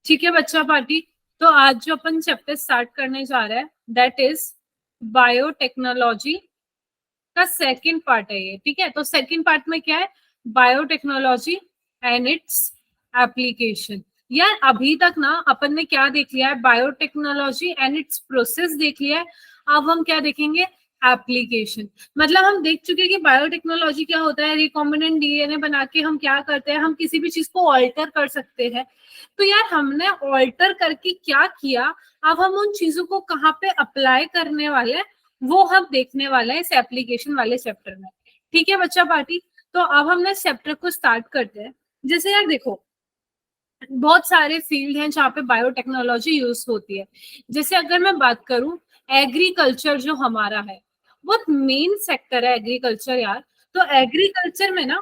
ठीक है बच्चा पार्टी। तो आज जो अपन चैप्टर स्टार्ट करने जा रहे हैं दैट इज बायोटेक्नोलॉजी का सेकंड पार्ट है ये। ठीक है, तो सेकंड पार्ट में क्या है, बायोटेक्नोलॉजी एंड इट्स एप्लीकेशन। यार अभी तक ना अपन ने क्या देख लिया है, बायोटेक्नोलॉजी एंड इट्स प्रोसेस देख लिया है। अब हम क्या देखेंगे, एप्लीकेशन। मतलब हम देख चुके हैं कि बायोटेक्नोलॉजी क्या होता है, रिकॉम्बिनेंट डीएनए बना के हम क्या करते हैं, हम किसी भी चीज को ऑल्टर कर सकते हैं। तो यार हमने ऑल्टर करके क्या किया, अब हम उन चीजों को कहाँ पे अप्लाई करने वाले हैं वो हम देखने वाले हैं इस एप्लीकेशन वाले चैप्टर में। ठीक है बच्चा पार्टी, तो अब हमने चैप्टर को स्टार्ट करते हैं। जैसे यार देखो, बहुत सारे फील्ड हैं जहाँ पे बायोटेक्नोलॉजी यूज होती है। जैसे अगर मैं बात करूं, एग्रीकल्चर जो हमारा है बहुत मेन सेक्टर है एग्रीकल्चर यार। तो एग्रीकल्चर में ना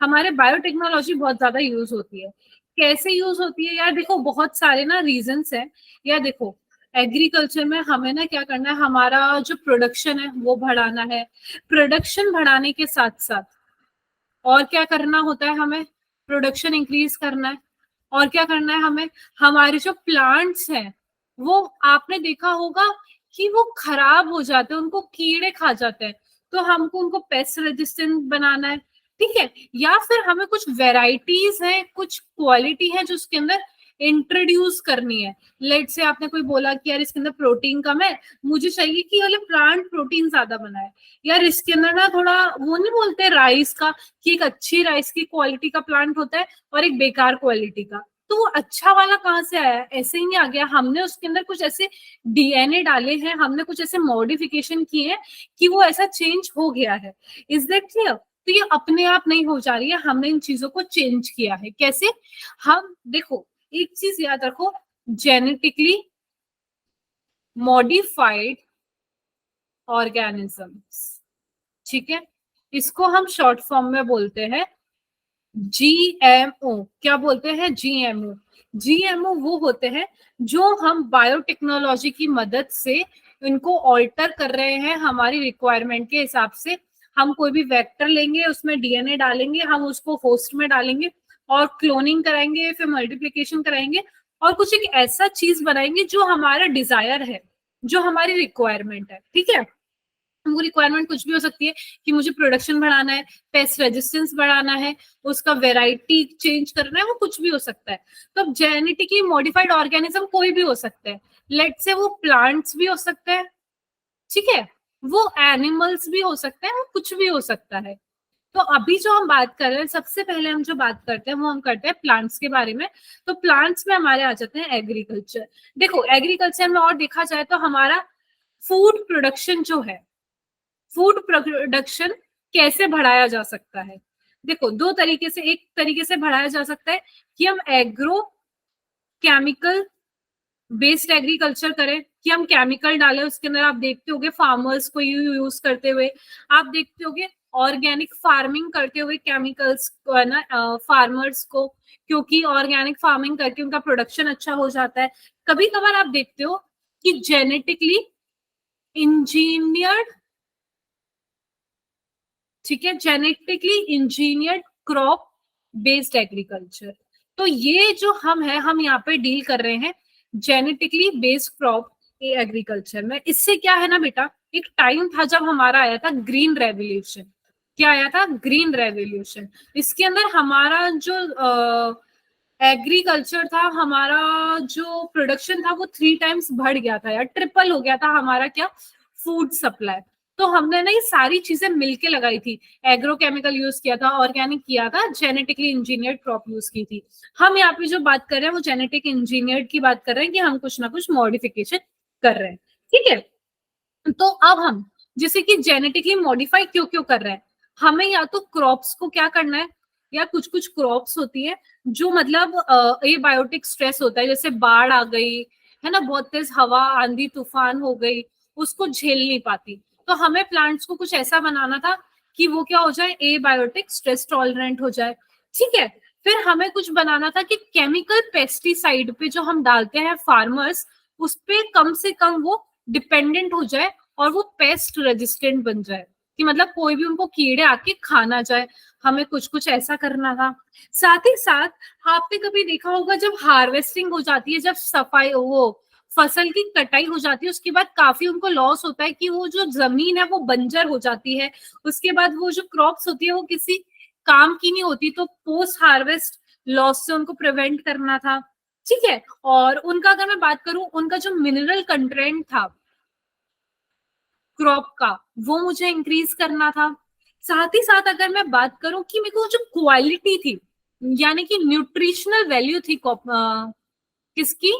हमारे बायोटेक्नोलॉजी बहुत ज्यादा यूज होती है। कैसे यूज होती है यार, देखो बहुत सारे ना रीजंस है। यार देखो, एग्रीकल्चर में हमें ना क्या करना है, हमारा जो प्रोडक्शन है वो बढ़ाना है। प्रोडक्शन बढ़ाने के साथ साथ और क्या करना होता है, हमें प्रोडक्शन इंक्रीज करना है। और क्या करना है हमें, हमारे जो प्लांट्स हैं वो आपने देखा होगा कि वो खराब हो जाते हैं, उनको कीड़े खा जाते हैं। तो हमको उनको पेस्ट रेजिस्टेंट बनाना है। ठीक है, या फिर हमें कुछ वेराइटीज है, कुछ क्वालिटी है जो उसके अंदर इंट्रोड्यूस करनी है। लेट से आपने कोई बोला कि यार इसके अंदर प्रोटीन कम है, मुझे चाहिए कि वाले प्लांट प्रोटीन ज्यादा बनाए। यार इसके अंदर ना थोड़ा वो नहीं बोलते राइस का, कि एक अच्छी राइस की क्वालिटी का प्लांट होता है और एक बेकार क्वालिटी का। तो वो अच्छा वाला कहाँ से आया, ऐसे ही नहीं आ गया, हमने उसके अंदर कुछ ऐसे डीएनए डाले हैं, हमने कुछ ऐसे मॉडिफिकेशन किए हैं कि वो ऐसा चेंज हो गया है। Is that clear? तो ये अपने आप नहीं हो जा रही है, हमने इन चीजों को चेंज किया है। कैसे? हम देखो, एक चीज याद रखो, जेनेटिकली मॉडिफाइड ऑर्गेनिजम्स। ठीक है, इसको हम शॉर्ट फॉर्म में बोलते हैं जीएमओ। क्या बोलते हैं? जीएमओ। जीएमओ वो होते हैं जो हम बायोटेक्नोलॉजी की मदद से इनको ऑल्टर कर रहे हैं हमारी रिक्वायरमेंट के हिसाब से। हम कोई भी वेक्टर लेंगे, उसमें डीएनए डालेंगे, हम उसको होस्ट में डालेंगे और क्लोनिंग कराएंगे, फिर मल्टीप्लिकेशन कराएंगे और कुछ एक ऐसा चीज बनाएंगे जो हमारा डिजायर है, जो हमारी रिक्वायरमेंट है। ठीक है, वो रिक्वायरमेंट कुछ भी हो सकती है कि मुझे प्रोडक्शन बढ़ाना है, पेस्ट रेजिस्टेंस बढ़ाना है, उसका वेराइटी चेंज करना है, वो कुछ भी हो सकता है। तो अब जेनेटिकली मॉडिफाइड ऑर्गेनिज्म कोई भी हो सकता है। लेट से वो प्लांट्स भी हो सकते हैं, ठीक है, वो एनिमल्स भी हो सकते हैं, वो कुछ भी हो सकता है। तो अभी जो हम बात कर रहे हैं, सबसे पहले हम जो बात करते हैं वो हम करते हैं प्लांट्स के बारे में। तो प्लांट्स में हमारे आ जाते हैं एग्रीकल्चर। देखो एग्रीकल्चर में और देखा जाए तो हमारा फूड प्रोडक्शन जो है, फूड प्रोडक्शन कैसे बढ़ाया जा सकता है। देखो दो तरीके से, एक तरीके से बढ़ाया जा सकता है कि हम एग्रो केमिकल बेस्ड एग्रीकल्चर करें, कि हम केमिकल डालें उसके अंदर। आप देखते होगे फार्मर्स को यूज करते हुए, आप देखते होगे ऑर्गेनिक फार्मिंग करते हुए केमिकल्स को है ना, फार्मर्स को, क्योंकि ऑर्गेनिक फार्मिंग करके उनका प्रोडक्शन अच्छा हो जाता है। कभी कभार आप देखते हो कि जेनेटिकली इंजीनियर्ड, ठीक है, genetically engineered crop based agriculture. तो ये जो हम है, हम यहाँ पे डील कर रहे हैं जेनेटिकली बेस्ड क्रॉप एग्रीकल्चर में। इससे क्या है ना बेटा, एक टाइम था जब हमारा आया था ग्रीन रेवोल्यूशन। क्या आया था? Green revolution. इसके अंदर हमारा जो एग्रीकल्चर था, हमारा जो प्रोडक्शन था वो 3 टाइम्स बढ़ गया था यार, ट्रिपल हो गया था हमारा क्या, फूड सप्लाई। तो हमने ना ये सारी चीजें मिलके लगाई थी, एग्रोकेमिकल यूज किया था, ऑर्गेनिक किया था, जेनेटिकली इंजीनियर्ड क्रॉप यूज की थी। हम यहाँ पे जो बात कर रहे हैं वो जेनेटिक इंजीनियर्ड की बात कर रहे हैं, कि हम कुछ ना कुछ मॉडिफिकेशन कर रहे हैं। ठीक है, तो अब हम जैसे कि जेनेटिकली मॉडिफाई क्यों क्यों कर रहे हैं, हमें या तो क्रॉप्स को क्या करना है, या कुछ कुछ क्रॉप्स होती है जो मतलब ये बायोटिक स्ट्रेस होता है, जैसे बाढ़ आ गई है ना, बहुत तेज हवा आंधी तूफान हो गई, उसको झेल नहीं पाती। तो हमें प्लांट्स को कुछ ऐसा बनाना था कि वो क्या हो जाए, ए बायोटिक स्ट्रेस टॉलरेंट हो जाए। ठीक है, फिर हमें कुछ बनाना था कि केमिकल पेस्टिसाइड पे जो हम डालते हैं फार्मर्स, उस पे कम से कम वो डिपेंडेंट हो जाए और वो पेस्ट रेजिस्टेंट बन जाए। कि मतलब कोई भी उनको कीड़े आके खा ना जाए, हमें कुछ कुछ ऐसा करना था। साथ ही साथ आपने कभी देखा होगा जब हार्वेस्टिंग हो जाती है, जब सफाई वो फसल की कटाई हो जाती है, उसके बाद काफी उनको लॉस होता है कि वो जो जमीन है वो बंजर हो जाती है, उसके बाद वो जो क्रॉप्स होती है वो किसी काम की नहीं होती, तो पोस्ट हार्वेस्ट लॉस से उनको प्रिवेंट करना था। ठीक है, और उनका अगर मैं बात करूं, उनका जो मिनरल कंटेंट था क्रॉप का, वो मुझे इंक्रीज करना था। साथ ही साथ अगर मैं बात करूं कि मेरे को जो क्वालिटी थी, यानी कि न्यूट्रिशनल वैल्यू थी किसकी,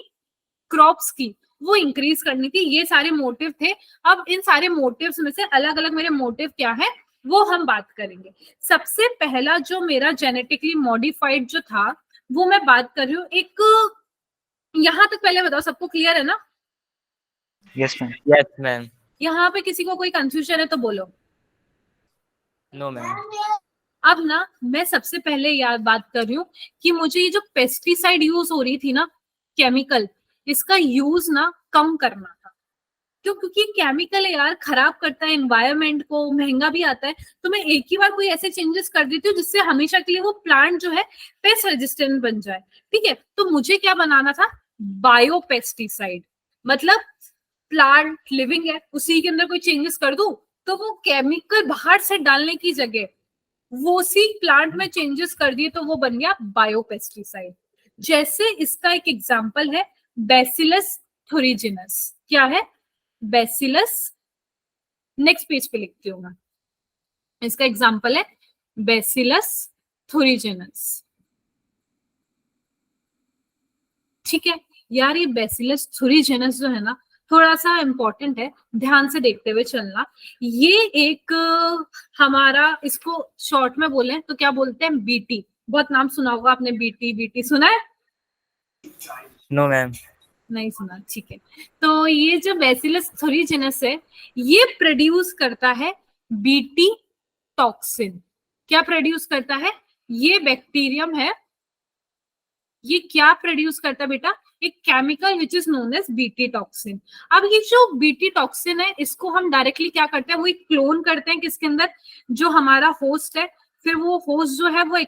क्रॉप्स की, वो इंक्रीज करनी थी। ये सारे मोटिव थे। अब इन सारे मोटिव्स में से अलग अलग मेरे मोटिव क्या है वो हम बात करेंगे। सबसे पहला जो मेरा जेनेटिकली मॉडिफाइड जो था, वो मैं बात कर रही हूँ एक, यहाँ तक पहले बताओ सबको क्लियर है ना? Yes ma'am. Yes ma'am. यहाँ पे किसी को कोई कंफ्यूजन है तो बोलो। No ma'am. अब ना मैं सबसे पहले याद बात कर रही हूँ कि मुझे ये जो पेस्टिसाइड यूज हो रही थी ना, केमिकल, इसका यूज ना कम करना था। क्यों? क्योंकि केमिकल यार खराब करता है एनवायरनमेंट को, महंगा भी आता है। तो मैं एक ही बार कोई ऐसे चेंजेस कर देती हूँ जिससे हमेशा के लिए वो प्लांट जो है पेस्ट रेजिस्टेंट बन जाए। ठीक है, तो मुझे क्या बनाना था, बायो पेस्टिसाइड। मतलब प्लांट लिविंग है, उसी के अंदर कोई चेंजेस कर दूं तो वो केमिकल बाहर से डालने की जगह वो उसी प्लांट में चेंजेस कर दिए तो वो बन गया बायोपेस्टिसाइड। जैसे इसका एक एग्जांपल है बेसिलस थुरिजिनस। क्या है? बेसिलस, नेक्स्ट पेज पे लिखती हूँ मैं। इसका एग्जांपल है बेसिलस थुरिजिनस। ठीक है यार, ये बेसिलस थुरिजिनस जो है ना, थोड़ा सा इंपॉर्टेंट है, ध्यान से देखते हुए चलना। ये एक हमारा, इसको शॉर्ट में बोले तो क्या बोलते हैं, बीटी। बहुत नाम सुना होगा आपने, बीटी। बीटी सुना है? No ma'am. नहीं सुना, ठीक है। तो ये जो बेसिलस थुरिजिनस है, ये प्रोड्यूस करता है बीटी टॉक्सिन। क्या प्रोड्यूस करता है? ये बैक्टीरियम है, ये क्या प्रोड्यूस करता है बेटा? एक chemical which is known as BT toxin. अब ये जो बीटी टॉक्सिन है, इसको हम डायरेक्टली क्या करते हैं, वो क्लोन करते हैं किसके अंदर, जो हमारा होस्ट है। फिर वो होस्ट जो है वो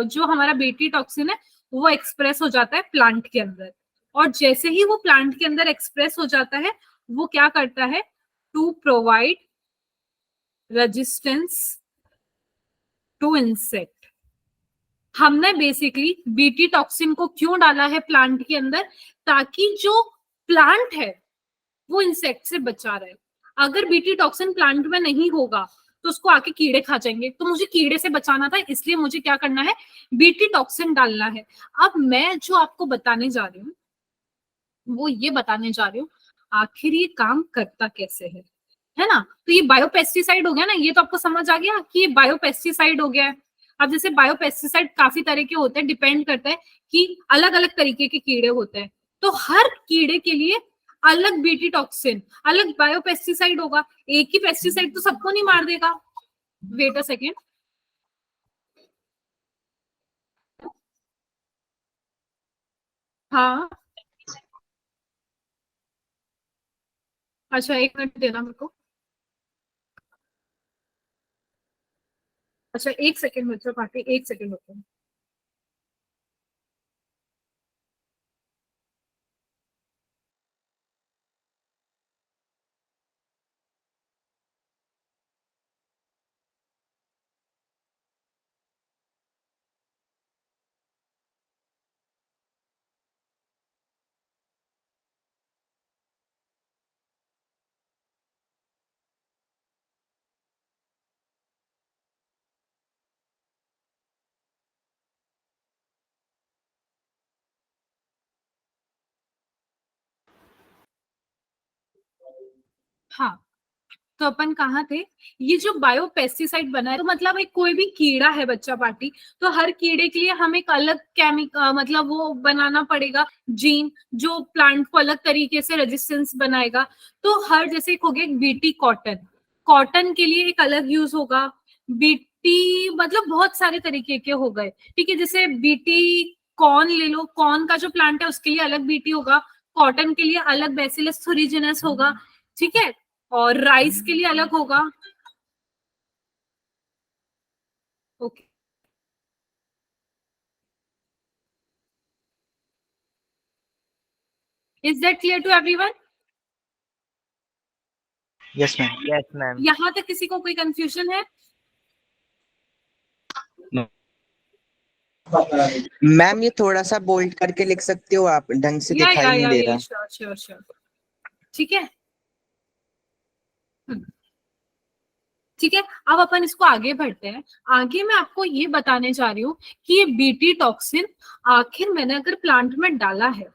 जो हमारा बीटी टॉक्सिन है वो एक्सप्रेस हो जाता है प्लांट के अंदर। और जैसे ही वो प्लांट के अंदर एक्सप्रेस हो जाता है, वो क्या करता है, to provide resistance to insect. हमने बेसिकली बीटी टॉक्सिन को क्यों डाला है प्लांट के अंदर, ताकि जो प्लांट है वो इंसेक्ट से बचा रहे। अगर बीटी टॉक्सिन प्लांट में नहीं होगा तो उसको आके कीड़े खा जाएंगे, तो मुझे कीड़े से बचाना था, इसलिए मुझे क्या करना है, बीटी टॉक्सिन डालना है। अब मैं जो आपको बताने जा रही हूँ वो ये बताने जा रही हूँ आखिर ये काम करता कैसे है ना? तो ये बायोपेस्टिसाइड हो गया ना, ये तो आपको समझ आ गया कि ये बायोपेस्टिसाइड हो गया है। अब जैसे बायोपेस्टिसाइड काफी तरह के होते हैं, डिपेंड करता है कि अलग अलग तरीके के कीड़े होते हैं, तो हर कीड़े के लिए अलग बीटी टॉक्सिन, अलग बायोपेस्टिसाइड होगा। एक ही पेस्टिसाइड तो सबको नहीं मार देगा। Wait a second. हाँ, अच्छा 1 मिनट देना मेरे को। अच्छा 1 सेकेंड बच्चों, काफी 1 सेकेंड होते हैं। हाँ, तो अपन कहाँ थे, ये जो बायो पेस्टिसाइड बना है, तो मतलब एक कोई भी कीड़ा है बच्चा पार्टी, तो हर कीड़े के लिए हम एक अलग केमिकल, मतलब वो बनाना पड़ेगा जीन, जो प्लांट को अलग तरीके से रेजिस्टेंस बनाएगा। तो हर, जैसे एक हो गया बीटी कॉटन, कॉटन के लिए एक अलग यूज होगा। बीटी मतलब बहुत सारे तरीके के हो गए। ठीक है, जैसे बीटी कॉर्न ले लो, कॉर्न का जो प्लांट है उसके लिए अलग बीटी होगा, कॉटन के लिए अलग बेसिलस थुरिजिनस होगा। ठीक है, और राइस के लिए अलग होगा। Okay, is that clear to everyone? Yes, ma'am. Yes, ma'am. यहां तक किसी को कोई कंफ्यूजन है? No. मैम ये थोड़ा सा बोल्ड करके लिख सकते हो आप, ढंग से दिखाई नहीं दे रहा। श्योर श्योर श्योर, ठीक है। ठीक है, अब अपन इसको आगे बढ़ते हैं। आगे मैं आपको ये बताने जा रही हूँ कि ये बीटी टॉक्सिन आखिर मैंने अगर प्लांट में डाला है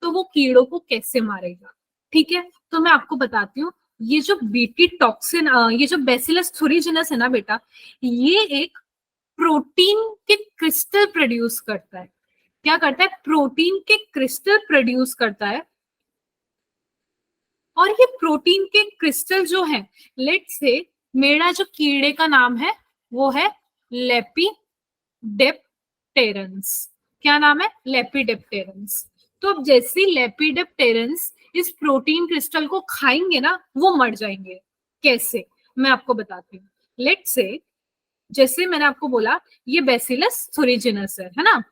तो वो कीड़ों को कैसे मारेगा। ठीक है, तो मैं आपको बताती हूँ। ये जो बीटी टॉक्सिन, ये जो बैसिलस थुरिजिनस है ना बेटा, ये एक प्रोटीन के क्रिस्टल प्रोड्यूस करता है। क्या करता है? प्रोटीन के क्रिस्टल प्रोड्यूस करता है। और ये प्रोटीन के क्रिस्टल जो है, लेट्स से मेरा जो कीड़े का नाम है वो है लेपिडेप्टेरन्स। क्या नाम है? लेपिडेप्टेरन्स। तो अब जैसे लेपिडेप्टेरन्स इस प्रोटीन क्रिस्टल को खाएंगे ना, वो मर जाएंगे। कैसे? मैं आपको बताती हूँ। लेट्स से जैसे मैंने आपको बोला ये बैसिलस थुरिजिनस है ना,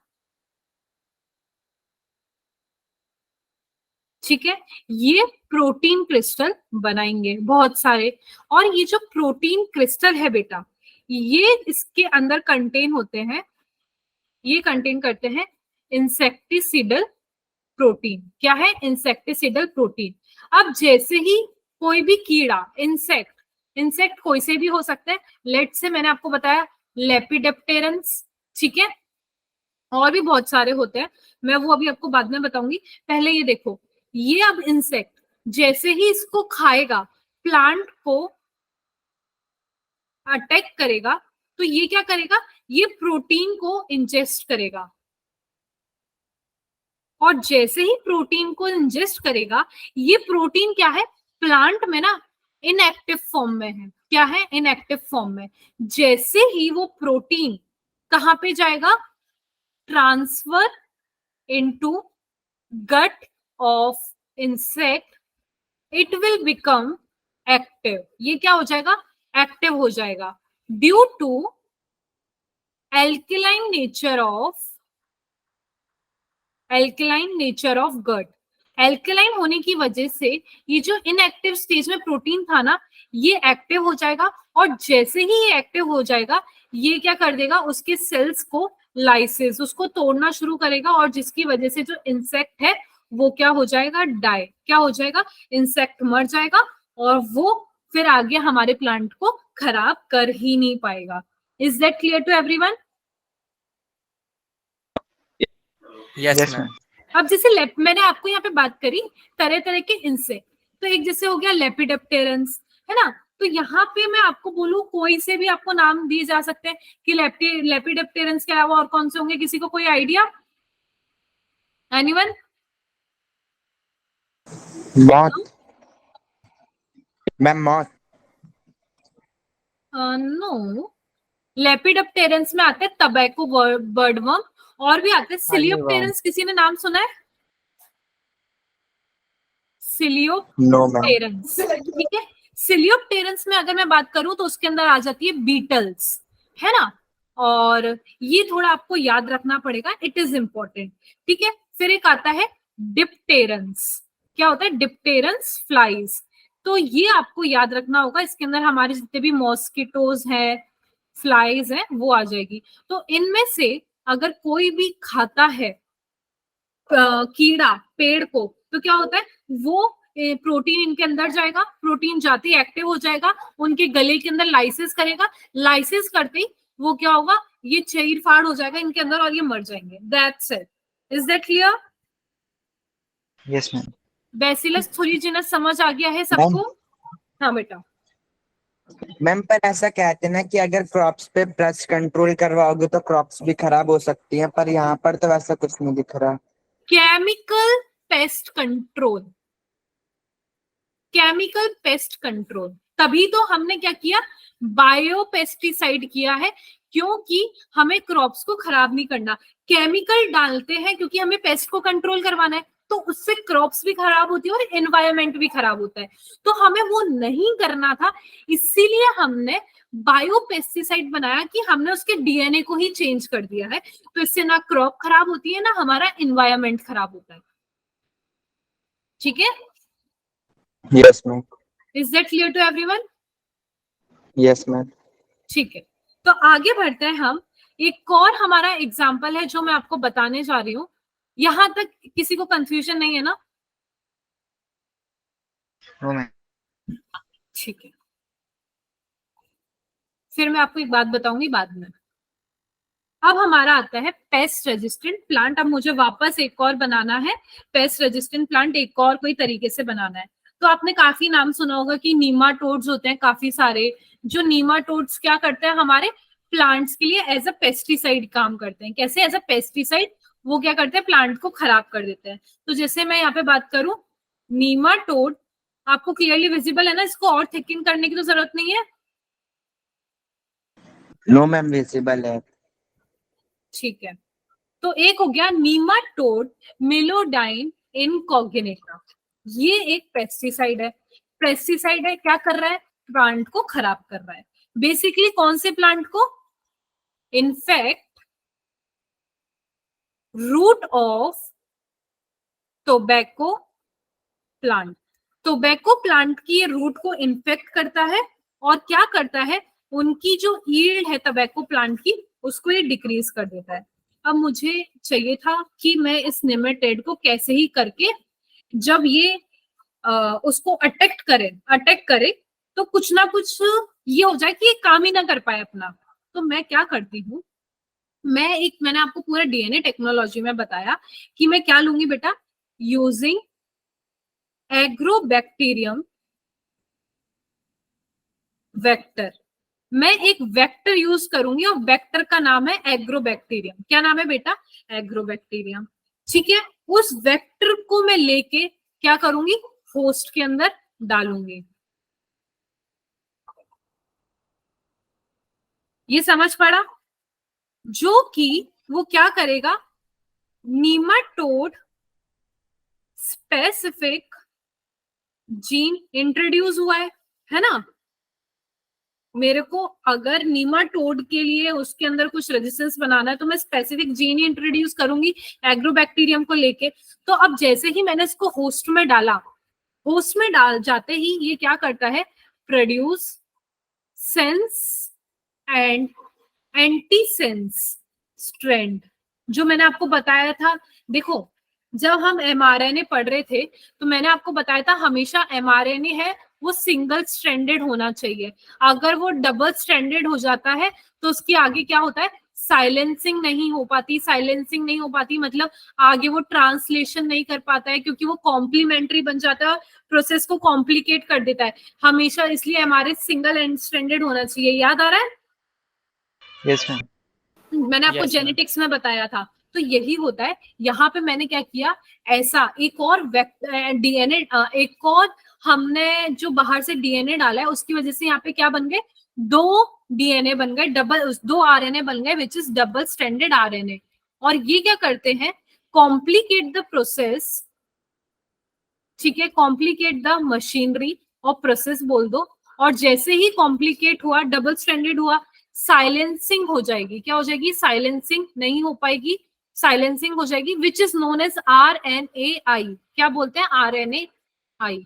ठीक है। ये प्रोटीन क्रिस्टल बनाएंगे बहुत सारे, और ये जो प्रोटीन क्रिस्टल है बेटा, ये इसके अंदर कंटेन होते हैं, ये कंटेन करते हैं इंसेक्टिसिडल प्रोटीन। क्या है? इंसेक्टिसिडल प्रोटीन। अब जैसे ही कोई भी कीड़ा, इंसेक्ट कोई से भी हो सकता है, लेट से मैंने आपको बताया लेपिडेप्टेरन्स, ठीक है, और भी बहुत सारे होते हैं, मैं वो अभी आपको बाद में बताऊंगी। पहले ये देखो, ये अब इंसेक्ट जैसे ही इसको खाएगा, प्लांट को अटैक करेगा, तो ये क्या करेगा? ये प्रोटीन को इंजेस्ट करेगा, और जैसे ही प्रोटीन को इंजेस्ट करेगा, ये प्रोटीन क्या है? प्लांट में ना इनएक्टिव फॉर्म में है। क्या है? इनएक्टिव फॉर्म में। जैसे ही वो प्रोटीन कहां पे जाएगा? Transfer into gut of insect, it will become active. ये क्या हो जाएगा? एक्टिव हो जाएगा, due to alkaline nature of gut. Alkaline होने की वजह से ये जो इनएक्टिव स्टेज में प्रोटीन था ना, ये एक्टिव हो जाएगा, और जैसे ही ये एक्टिव हो जाएगा, ये क्या कर देगा? उसके सेल्स को लाइसिस, उसको तोड़ना शुरू करेगा, और जिसकी वजह से जो इंसेक्ट है वो क्या हो जाएगा? डाई। क्या हो जाएगा? इंसेक्ट मर जाएगा, और वो फिर आगे हमारे प्लांट को खराब कर ही नहीं पाएगा। Is that clear to everyone? Yes, Yes, ma'am. ma'am. अब जैसे मैंने आपको यहाँ पे बात करी तरह तरह के इंसेक्ट, तो एक जैसे हो गया लेपिडेप्टेरन्स, है ना। तो यहाँ पे मैं आपको बोलूं, कोई से भी आपको नाम दिए जा सकते हैं कि लेपिडेप्टेरन्स के अलावा और कौन से होंगे? किसी को कोई आइडिया? एनीवन? मौत मैम, मौत। नो, लेपिडेप्टेरन्स में आते हैं टबैको बर्डवर्म, और भी आते हैं सिलियोप्टेरन्स। किसी ने नाम सुना है? सिलियोप्टेरन्स, ठीक है। सिलियोप्टेरन्स में अगर मैं बात करूं तो उसके अंदर आ जाती है बीटल्स, है ना, और ये थोड़ा आपको याद रखना पड़ेगा, इट इज इंपॉर्टेंट, ठीक है। फिर एक आता है डिप्टेरन्स। क्या होता है? डिप्टेरन्स फ्लाइज। तो ये आपको याद रखना होगा, इसके अंदर हमारे जितने भी मॉस्किटोज हैं, फ्लाइज हैं, वो आ जाएगी। तो इनमें से अगर कोई भी खाता है कीड़ा पेड़ को, तो क्या होता है? वो प्रोटीन इनके अंदर जाएगा, प्रोटीन जाते ही एक्टिव हो जाएगा, उनके गले के अंदर लाइसिस करेगा, लाइसिस करते ही वो क्या होगा? ये चीर फाड़ हो जाएगा इनके अंदर, और ये मर जाएंगे। That's it. Is that clear? Yes, ma'am. Bacillus thuringiensis समझ आ गया है सबको? हाँ बेटा। मैम पर ऐसा कहते हैं ना कि अगर क्रॉप्स पे पेस्ट कंट्रोल करवाओगे तो क्रॉप्स भी खराब हो सकती हैं, पर यहाँ पर तो वैसा कुछ नहीं दिख रहा। Chemical pest control, chemical pest control, तभी तो हमने क्या किया? बायोपेस्टिसाइड किया है, क्योंकि हमें क्रॉप्स को खराब नहीं करना। केमिकल डालते हैं क्योंकि हमें पेस्ट को कंट्रोल करवाना है, तो उससे क्रॉप्स भी खराब होती है और एनवायरमेंट भी खराब होता है। तो हमें वो नहीं करना था, इसीलिए हमने बायो पेस्टिसाइड बनाया कि हमने उसके डीएनए को ही चेंज कर दिया है। तो इससे ना क्रॉप खराब होती है ना हमारा एनवायरमेंट खराब होता है। ठीक है, yes ma'am. Is that clear to everyone? Yes ma'am. ठीक है, तो आगे बढ़ते हैं हम। एक और हमारा एग्जाम्पल है जो मैं आपको बताने जा रही हूँ। यहां तक किसी को कंफ्यूजन नहीं है ना? No ma'am. ठीक है, फिर मैं आपको एक बात बताऊंगी बाद में। अब हमारा आता है पेस्ट रेजिस्टेंट प्लांट। अब मुझे वापस एक और बनाना है पेस्ट रेजिस्टेंट प्लांट, एक और कोई तरीके से बनाना है। तो आपने काफी नाम सुना होगा कि नीमाटोड्स होते हैं काफी सारे। जो नीमाटोड्स क्या करते हैं हमारे प्लांट्स के लिए एज अ पेस्टिसाइड काम करते हैं। कैसे? एज अ पेस्टिसाइड वो क्या करते हैं, प्लांट को खराब कर देते हैं। तो जैसे मैं यहाँ पे बात करूं, नीमाटोड आपको क्लियरली विजिबल है ना? इसको और थिकन करने की तो जरूरत नहीं है। नो मैम, विजिबल है। ठीक है, तो एक हो गया नीमाटोड मिलोडाइन इनकॉग्निटा। ये एक पेस्टिसाइड है। पेस्टिसाइड है, क्या कर रहा है? प्लांट को खराब कर रहा है। बेसिकली कौन से प्लांट को? In fact root of tobacco plant. Tobacco plant की ये रूट को इन्फेक्ट करता है और क्या करता है, उनकी जो यील्ड है टोबैको प्लांट की उसको ये डिक्रीज कर देता है। अब मुझे चाहिए था कि मैं इस नेमेटेड को कैसे ही करके जब ये उसको अटैक करे तो कुछ ना कुछ ये हो जाए कि ये काम ही ना कर पाए अपना। तो मैं क्या करती हूँ, मैंने आपको पूरा डीएनए टेक्नोलॉजी में बताया कि मैं क्या लूंगी बेटा, यूजिंग एग्रोबैक्टीरियम वेक्टर। मैं एक वेक्टर यूज करूंगी और वेक्टर का नाम है एग्रोबैक्टीरियम। क्या नाम है बेटा? एग्रोबैक्टीरियम। ठीक है, उस वेक्टर को मैं लेके क्या करूंगी, होस्ट के अंदर डालूंगी। ये समझ पड़ा? जो कि वो क्या करेगा, नीमाटोड स्पेसिफिक जीन इंट्रोड्यूस हुआ है ना? मेरे को अगर नीमाटोड के लिए उसके अंदर कुछ रेजिस्टेंस बनाना है तो मैं स्पेसिफिक जीन ही इंट्रोड्यूस करूंगी एग्रोबैक्टीरियम को लेके। तो अब जैसे ही मैंने इसको होस्ट में डाला, होस्ट में डाल जाते ही ये क्या करता है, produce sense and anti sense strand. जो मैंने आपको बताया था, देखो जब हम एमआरएनए पढ़ रहे थे तो मैंने आपको बताया था हमेशा एमआरएनए है वो सिंगल स्ट्रैंडेड होना चाहिए। अगर वो डबल स्ट्रैंडेड हो जाता है तो उसकी आगे क्या होता है, साइलेंसिंग नहीं हो पाती। साइलेंसिंग नहीं हो पाती मतलब आगे वो ट्रांसलेशन नहीं कर पाता है, क्योंकि वो कॉम्प्लीमेंट्री बन जाता है, प्रोसेस को कॉम्प्लिकेट कर देता है हमेशा। इसलिए हमारे सिंगल एंड स्ट्रैंडेड होना चाहिए। याद आ रहा है? Yes ma'am. मैंने आपको Yes, ma'am. जेनेटिक्स में बताया था। तो यही होता है यहाँ पे। मैंने क्या किया, ऐसा एक और डीएनए, एक और हमने जो बाहर से डीएनए डाला है उसकी वजह से यहाँ पे क्या बन गए, दो डीएनए बन गए, दो आरएनए बन गए which is double stranded RNA. और ये क्या करते हैं, कॉम्प्लिकेट द प्रोसेस। ठीक है, कॉम्प्लिकेट द मशीनरी और प्रोसेस बोल दो। और जैसे ही कॉम्प्लिकेट हुआ, डबल स्टैंडर्ड हुआ, साइलेंसिंग हो जाएगी। क्या हो जाएगी? साइलेंसिंग नहीं हो पाएगी, साइलेंसिंग हो जाएगी which is known as RNAi। क्या बोलते हैं? RNAi।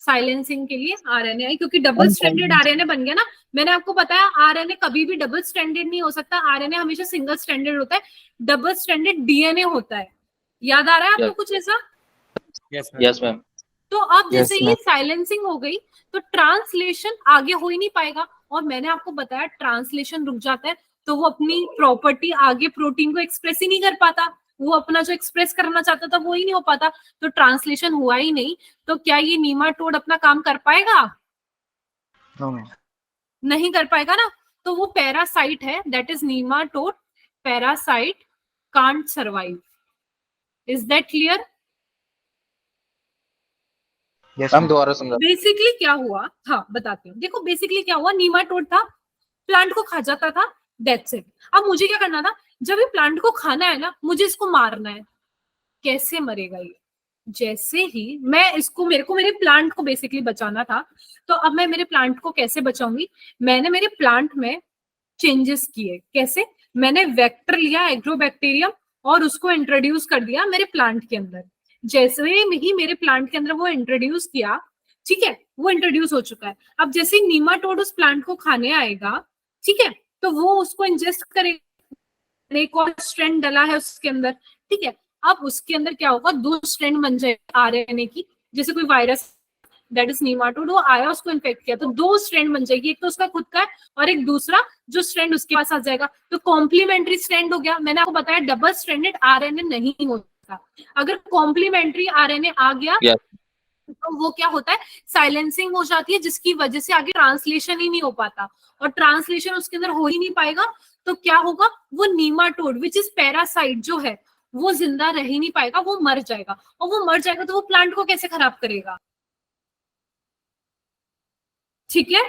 साइलेंसिंग के लिए RNAi, क्योंकि डबल स्टैंडर्ड आरएनए बन गया ना। मैंने आपको बताया आरएनए कभी भी डबल स्टैंडर्ड नहीं हो सकता, आरएनए हमेशा सिंगल स्टैंडर्ड होता है, डबल स्टैंडर्ड डीएनए होता है। याद आ रहा है आपको कुछ ऐसा? Yes, ma'am. Yes ma'am. तो अब जैसे Yes, ही ma'am. साइलेंसिंग हो गई तो ट्रांसलेशन आगे हो ही नहीं पाएगा। और मैंने आपको बताया ट्रांसलेशन रुक जाता है तो वो अपनी प्रॉपर्टी आगे प्रोटीन को एक्सप्रेस ही नहीं कर पाता, वो अपना जो एक्सप्रेस करना चाहता था वो ही नहीं हो पाता। तो ट्रांसलेशन हुआ ही नहीं, तो क्या ये नीमाटोड अपना काम कर पाएगा? No ma'am. नहीं कर पाएगा ना। तो वो पैरासाइट है, that is nematode parasite can't survive. Is that clear? Yes ma'am ma'am. दोबारा समझा। बेसिकली क्या हुआ, हाँ बताती हूँ। देखो बेसिकली क्या हुआ, नीमाटोड था, प्लांट को खा जाता था, दैट्स इट। अब मुझे क्या करना था, जब ये प्लांट को खाना है ना, मुझे इसको मारना है। कैसे मरेगा ये? जैसे ही मैं इसको, मेरे को मेरे प्लांट को बेसिकली बचाना था, तो अब मैं मेरे प्लांट को कैसे बचाऊंगी? मैंने मेरे प्लांट में चेंजेस किए। कैसे? मैंने वेक्टर लिया एग्रोबैक्टीरियम और उसको इंट्रोड्यूस कर दिया मेरे प्लांट के अंदर। जैसे ही मेरे प्लांट के अंदर वो इंट्रोड्यूस किया, ठीक है, वो इंट्रोड्यूस हो चुका है। अब जैसे ही नीमाटोड उस प्लांट को खाने आएगा, ठीक है, तो वो उसको इंजेस्ट करेगा। एक और स्ट्रैंड डला है उसके अंदर, ठीक है। अब उसके अंदर क्या होगा, 2 स्ट्रैंड बन जाए आरएनए की। जैसे कोई वायरस, दैट इज नीमाटोड, वो आया, उसको इन्फेक्ट किया, तो 2 स्ट्रैंड बन जाएगी। एक तो उसका खुद का है और एक दूसरा जो स्ट्रैंड उसके पास आ जाएगा, तो कॉम्प्लीमेंट्री स्ट्रैंड हो गया। मैंने आपको बताया डबल स्ट्रैंडेड आरएनए नहीं होता। अगर कॉम्प्लीमेंट्री आरएनए आ गया Yes. तो वो क्या होता है, साइलेंसिंग हो जाती है, जिसकी वजह से आगे ट्रांसलेशन ही नहीं हो पाता, और ट्रांसलेशन उसके अंदर हो ही नहीं पाएगा। तो क्या होगा, वो नीमाटोड विच इज पैरासाइट जो है, वो जिंदा रह ही नहीं पाएगा, वो मर जाएगा। और वो मर जाएगा तो वो प्लांट को कैसे खराब करेगा? ठीक है,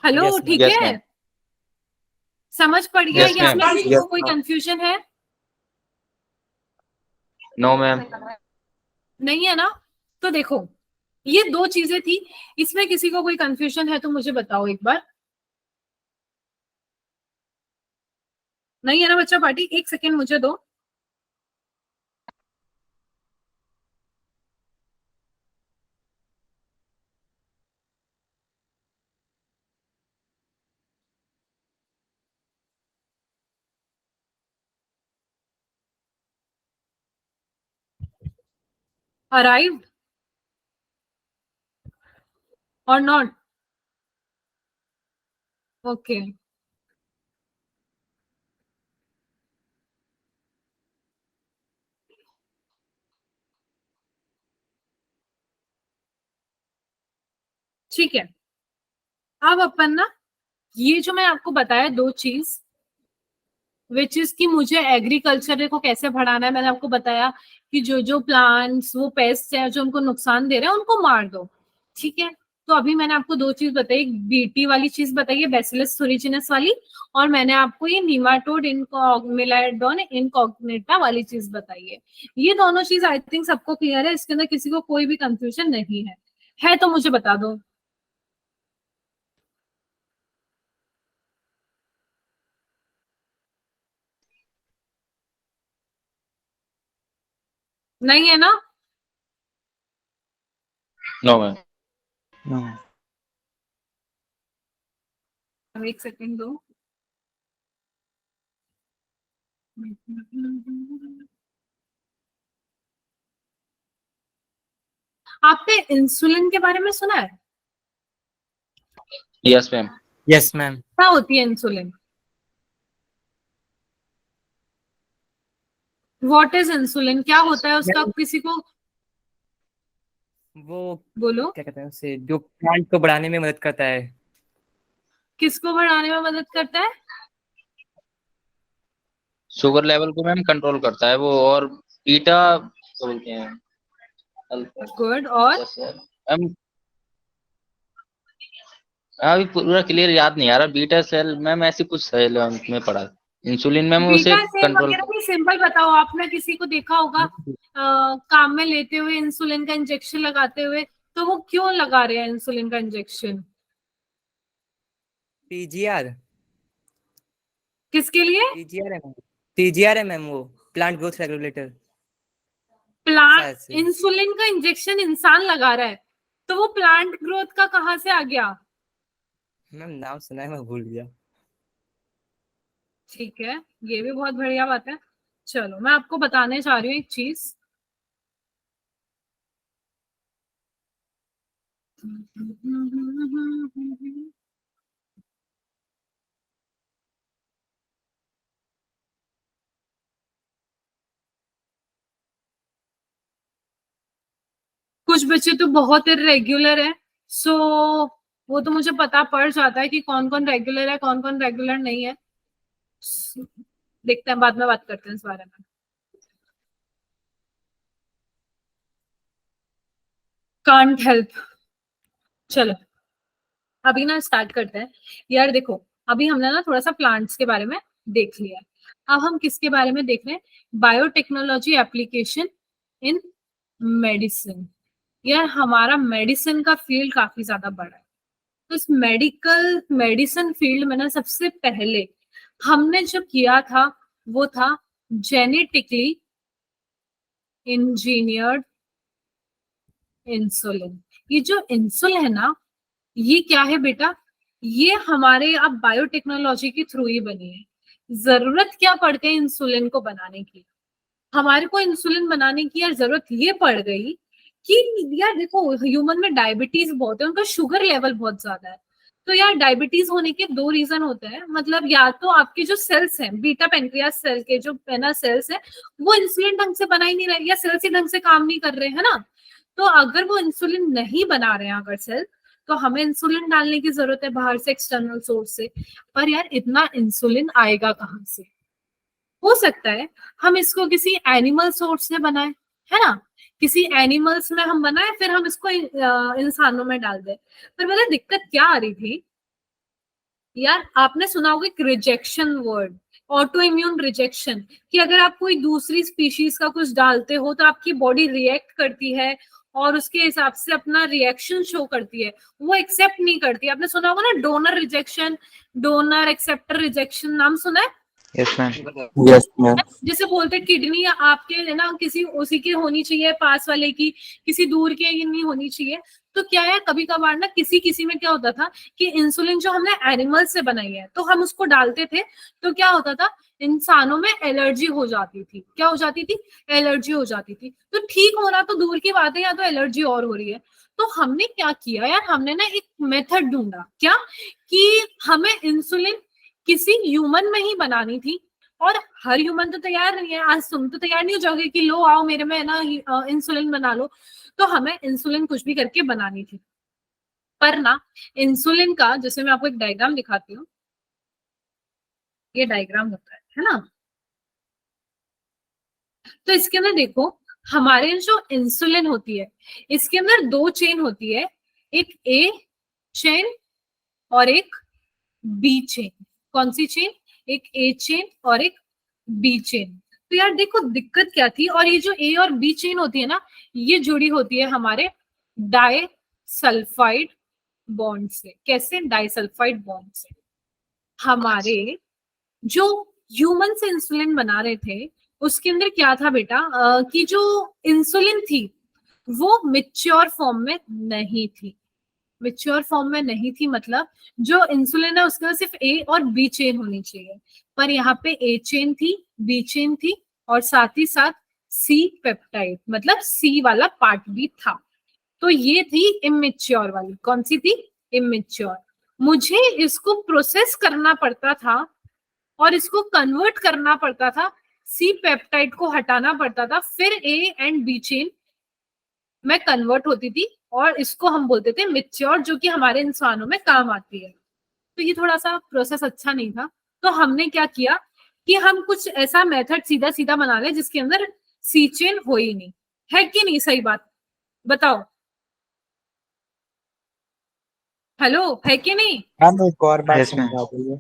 हेलो, Yes, ma'am. ठीक Yes, है, ma'am. समझ पड़ गया? Yes, या ma'am. इसमें किसी Yes, को कोई ma'am. कंफ्यूजन है? No, ma'am. नहीं है ना? तो देखो, ये 2 चीजें थी। इसमें किसी को कोई कंफ्यूजन है तो मुझे बताओ एक बार। नहीं है ना बच्चा पार्टी? 1 सेकेंड मुझे दो। अराइव्ड और नॉट? ओके, ठीक है। अब अपन ना, ये जो मैं आपको बताया 2 चीज, विच इज कि मुझे एग्रीकल्चर को कैसे बढ़ाना है। मैंने आपको बताया कि जो जो प्लांट्स, वो पेस्ट है जो उनको नुकसान दे रहे हैं, उनको मार दो, ठीक है। तो अभी मैंने आपको 2 चीज बताई, एक बीटी वाली चीज बताई है, बैसिलस थुरिचिनस वाली, और मैंने आपको ये नीमाटोड मिलाइडोन इनकॉग्निटा वाली चीज बताई है। ये दोनों चीज आई थिंक सबको क्लियर है, इसके अंदर किसी को कोई भी कंफ्यूजन नहीं है तो मुझे बता दो। नहीं है ना? No, ma'am. No, ma'am. अब 1 सेकेंड दो। आपने इंसुलिन के बारे में सुना है? Yes, ma'am. Yes, ma'am. क्या होती है इंसुलिन? What is insulin? क्या होता है उसका? किसी को वो बोलो। क्या कहते हैं उसे, जो प्लांट को बढ़ाने में मदद करता है। किसको बढ़ाने में मदद करता है? शुगर लेवल को मैम कंट्रोल करता है वो, और बीटा क्या बोलते हैं, अल्फा गुड। और मैम, अभी पूरा क्लियर याद नहीं आ रहा। बीटा सेल मैम, ऐसी कुछ सेल में पढ़ा। इंसुलिन मैम उसे बीटा सेल कंट्रोल वगैरह भी सिंपल बताओ। आपने किसी को देखा होगा काम में लेते हुए इंसुलिन का इंजेक्शन लगाते हुए, तो वो क्यों लगा रहे हैं इंसुलिन का इंजेक्शन? TGR। किसके लिए? TGR है मैम। TGR है मैम, वो प्लांट ग्रोथ रेगुलेटर। शायद प्लांट से। इंसुलिन का इंजेक्शन इंसान लगा रहा है, तो वो प्लांट ग्रोथ का कहाँ से आ गया? मैम नाम सुना है, मैं भूल गया। ठीक है, ये भी बहुत बढ़िया बात है। चलो, मैं आपको बताने जा रही हूँ एक चीज। कुछ बच्चे तो बहुत इरेग्युलर है, सो वो तो मुझे पता पड़ जाता है कि कौन कौन रेगुलर है, कौन कौन रेगुलर नहीं है। देखते हैं, बाद में बात करते हैं इस बारे में। Can't help. चलो, अभी ना स्टार्ट करते हैं। यार देखो, अभी हमने ना थोड़ा सा प्लांट्स के बारे में देख लिया है। अब हम किसके बारे में देख रहे हैं, बायोटेक्नोलॉजी एप्लीकेशन इन मेडिसिन। यार हमारा मेडिसिन का फील्ड काफी ज्यादा बड़ा है, तो इस मेडिसिन फील्ड में ना सबसे पहले हमने जो किया था वो था जेनेटिकली इंजीनियर्ड इंसुलिन। ये जो इंसुलिन है ना, ये क्या है बेटा, ये हमारे अब बायोटेक्नोलॉजी के थ्रू ही बनी है। जरूरत क्या पड़ गई इंसुलिन को बनाने की, हमारे को इंसुलिन बनाने की यार जरूरत ये पड़ गई कि यार देखो ह्यूमन में डायबिटीज बहुत है, उनका शुगर लेवल बहुत ज्यादा है। तो यार डायबिटीज होने के दो रीजन होते हैं, मतलब या तो आपके जो सेल्स हैं बीटा पेनक्रियास सेल के जो है ना सेल्स है, वो इंसुलिन ढंग से बना ही नहीं रहे, या सेल्स ही ढंग से काम नहीं कर रहे हैं ना। तो अगर वो इंसुलिन नहीं बना रहे हैं अगर सेल, तो हमें इंसुलिन डालने की जरूरत है बाहर से, एक्सटर्नल सोर्स से। पर यार इतना इंसुलिन आएगा कहाँ से? हो सकता है हम इसको किसी एनिमल सोर्स से बनाए, है ना, किसी एनिमल्स में हम बनाए, फिर हम इसको इंसानों में डाल दें। पर मतलब दिक्कत क्या आ रही थी यार, आपने सुना होगा एक rejection word, auto immune rejection, कि अगर आप कोई दूसरी स्पीशीज का कुछ डालते हो तो आपकी बॉडी रिएक्ट करती है और उसके हिसाब से अपना रिएक्शन शो करती है, वो एक्सेप्ट नहीं करती। आपने सुना होगा ना donor rejection, donor acceptor rejection, नाम सुना है? Yes ma'am. Yes ma'am. जैसे बोलते किडनी आपके है ना किसी उसी की होनी चाहिए, पास वाले की, किसी दूर के की नहीं होनी चाहिए। तो क्या है कभी कभार ना किसी किसी में क्या होता था कि इंसुलिन जो हमने एनिमल से बनाई है तो हम उसको डालते थे, तो क्या होता था इंसानों में एलर्जी हो जाती थी। क्या हो जाती थी? एलर्जी हो जाती थी। तो ठीक होना तो दूर की बात है, या तो एलर्जी और हो रही है। तो हमने क्या किया यार, हमने ना एक मेथड ढूंढा, क्या कि हमें इंसुलिन किसी ह्यूमन में ही बनानी थी, और हर ह्यूमन तो तैयार नहीं है। आज तुम तो तैयार नहीं हो जाओगे कि लो आओ मेरे में ना इंसुलिन बना लो, तो हमें इंसुलिन कुछ भी करके बनानी थी। पर ना इंसुलिन का, जैसे मैं आपको एक डायग्राम दिखाती हूँ, ये डायग्राम होता है ना, तो इसके अंदर देखो हमारे जो इंसुलिन होती है इसके अंदर दो चेन होती है, एक ए चेन और एक बी चेन। कौन सी चेन? एक ए चेन और एक बी चेन। तो यार देखो दिक्कत क्या थी, और ये जो ए और बी चेन होती है ना, ये जुड़ी होती है हमारे डाइसल्फाइड बॉन्ड से। कैसे? डाइसल्फाइड बॉन्ड से। हमारे जो ह्यूमन से इंसुलिन बना रहे थे उसके अंदर क्या था बेटा, कि जो इंसुलिन थी वो मिच्योर फॉर्म में नहीं थी। मिच्योर फॉर्म में नहीं थी मतलब जो इंसुलिन है उसके अंदर सिर्फ ए और बी चेन होनी चाहिए, पर यहाँ पे ए चेन थी, बी चेन थी, और साथ ही साथ सी पेप्टाइड मतलब सी वाला पार्ट भी था। तो ये थी इमेच्योर वाली। कौन सी थी? इमेच्योर। मुझे इसको प्रोसेस करना पड़ता था और इसको कन्वर्ट करना पड़ता था, सी पेप्टाइड को हटाना पड़ता था, फिर ए एंड बी चेन में कन्वर्ट होती थी, और इसको हम बोलते थे मिच्योर, जो कि हमारे इंसानों में काम आती है। तो ये थोड़ा सा प्रोसेस अच्छा नहीं था, तो हमने क्या किया कि हम कुछ ऐसा मेथड सीधा सीधा बना ले जिसके अंदर सी चेन हो ही नहीं। है कि नहीं? सही बात बताओ, हेलो, है कि नहीं? मैम एक और बात Yes, ma'am. समझा दीजिए।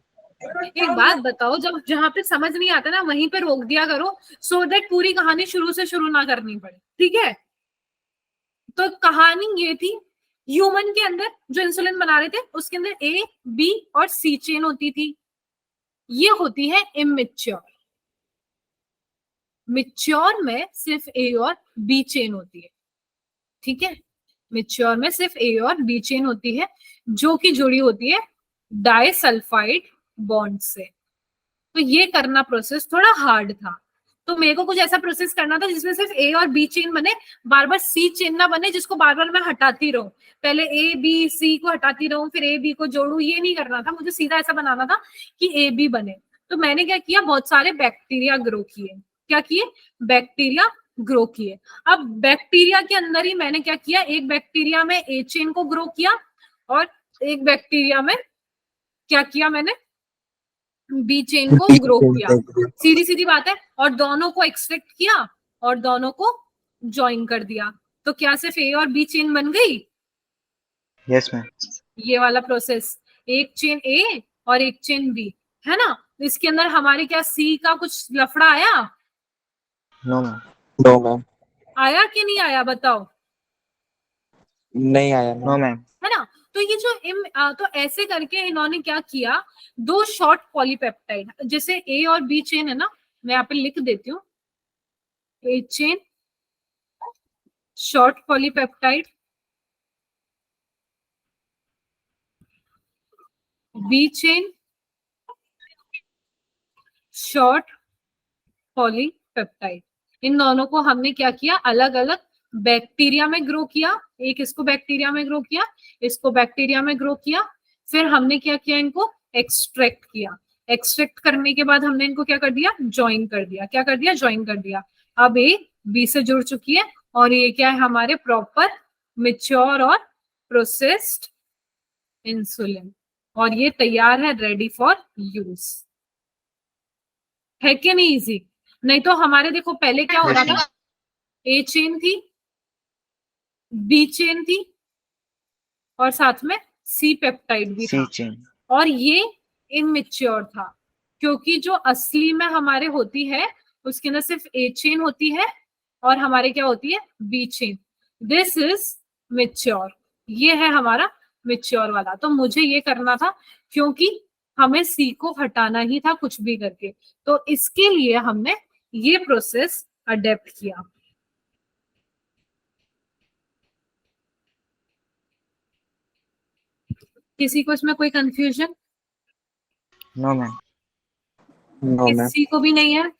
एक बात बताओ, जब जहां पे समझ नहीं आता ना वहीं पे रोक दिया करो, सो दैट पूरी कहानी शुरू से शुरू ना करनी पड़े, ठीक है? तो कहानी ये थी, ह्यूमन के अंदर जो इंसुलिन बना रहे थे उसके अंदर ए बी और सी चेन होती थी, ये होती है इमेच्योर। मिच्योर में सिर्फ ए और बी चेन होती है, ठीक है? मिच्योर में सिर्फ ए और बी चेन होती है जो कि जुड़ी होती है डाइसल्फाइड बॉन्ड से। तो ये करना प्रोसेस थोड़ा हार्ड था, तो मेरे को कुछ ऐसा प्रोसेस करना था जिसमें सिर्फ ए और बी चेन बने, बार बार सी चेन ना बने जिसको बार बार मैं हटाती रहूं, पहले ए बी सी को हटाती रहूं फिर ए बी को जोड़ू। ये नहीं करना था मुझे, सीधा ऐसा बनाना था कि ए बी बने। तो मैंने क्या किया, बहुत सारे बैक्टीरिया ग्रो किए। क्या किए? बैक्टीरिया ग्रो किए। अब बैक्टीरिया के अंदर ही मैंने क्या किया, एक बैक्टीरिया में ए चेन को ग्रो किया और एक बैक्टीरिया में क्या किया मैंने, बी चेन को ग्रो किया। सीधी सीधी बात है, और दोनों को एक्सट्रैक्ट किया और दोनों को ज्वाइन कर दिया। तो क्या सिर्फ ए और बी चेन बन गई? Yes, ma'am. ये वाला प्रोसेस, एक चेन ए और एक चेन बी, है ना? इसके अंदर हमारे क्या सी का कुछ लफड़ा आया? नो मैम, नो मैम, आया कि नहीं आया बताओ? नहीं आया नो मैम। मैम, है ना? तो ये जो तो ऐसे करके इन्होंने क्या किया, दो शॉर्ट पॉलीपेप्टाइड, जैसे ए और बी चेन है ना, मैं यहाँ पे लिख देती हूँ, A chain short polypeptide, B chain short polypeptide. इन दोनों को हमने क्या किया, अलग अलग बैक्टीरिया में ग्रो किया। एक इसको बैक्टीरिया में ग्रो किया, इसको बैक्टीरिया में ग्रो किया, फिर हमने क्या किया, इनको एक्सट्रैक्ट किया। एक्सट्रैक्ट करने के बाद हमने इनको क्या कर दिया, ज्वाइन कर दिया। क्या कर दिया, ज्वाइन कर दिया। अब ए बी से जुड़ चुकी है और ये क्या है, हमारे प्रॉपर मेच्योर और प्रोसेस्ड इंसुलिन, और ये तैयार है, रेडी फॉर यूज। है कि नहीं इजी? नहीं तो हमारे देखो पहले क्या हो रहा था, ए चेन थी, बी चेन थी, और साथ में सी पेप्टाइड भी सी था, चेन, और ये इमेच्योर था, क्योंकि जो असली में हमारे होती है उसके अंदर सिर्फ ए चेन होती है और हमारे क्या होती है, B chain. This is mature, ये है हमारा मेच्योर वाला। तो मुझे ये करना था, क्योंकि हमें सी को हटाना ही था कुछ भी करके, तो इसके लिए हमने ये प्रोसेस अडेप्ट किया। किसी को इसमें कोई confusion? No ma'am, no ma'am. किसी को भी नहीं है?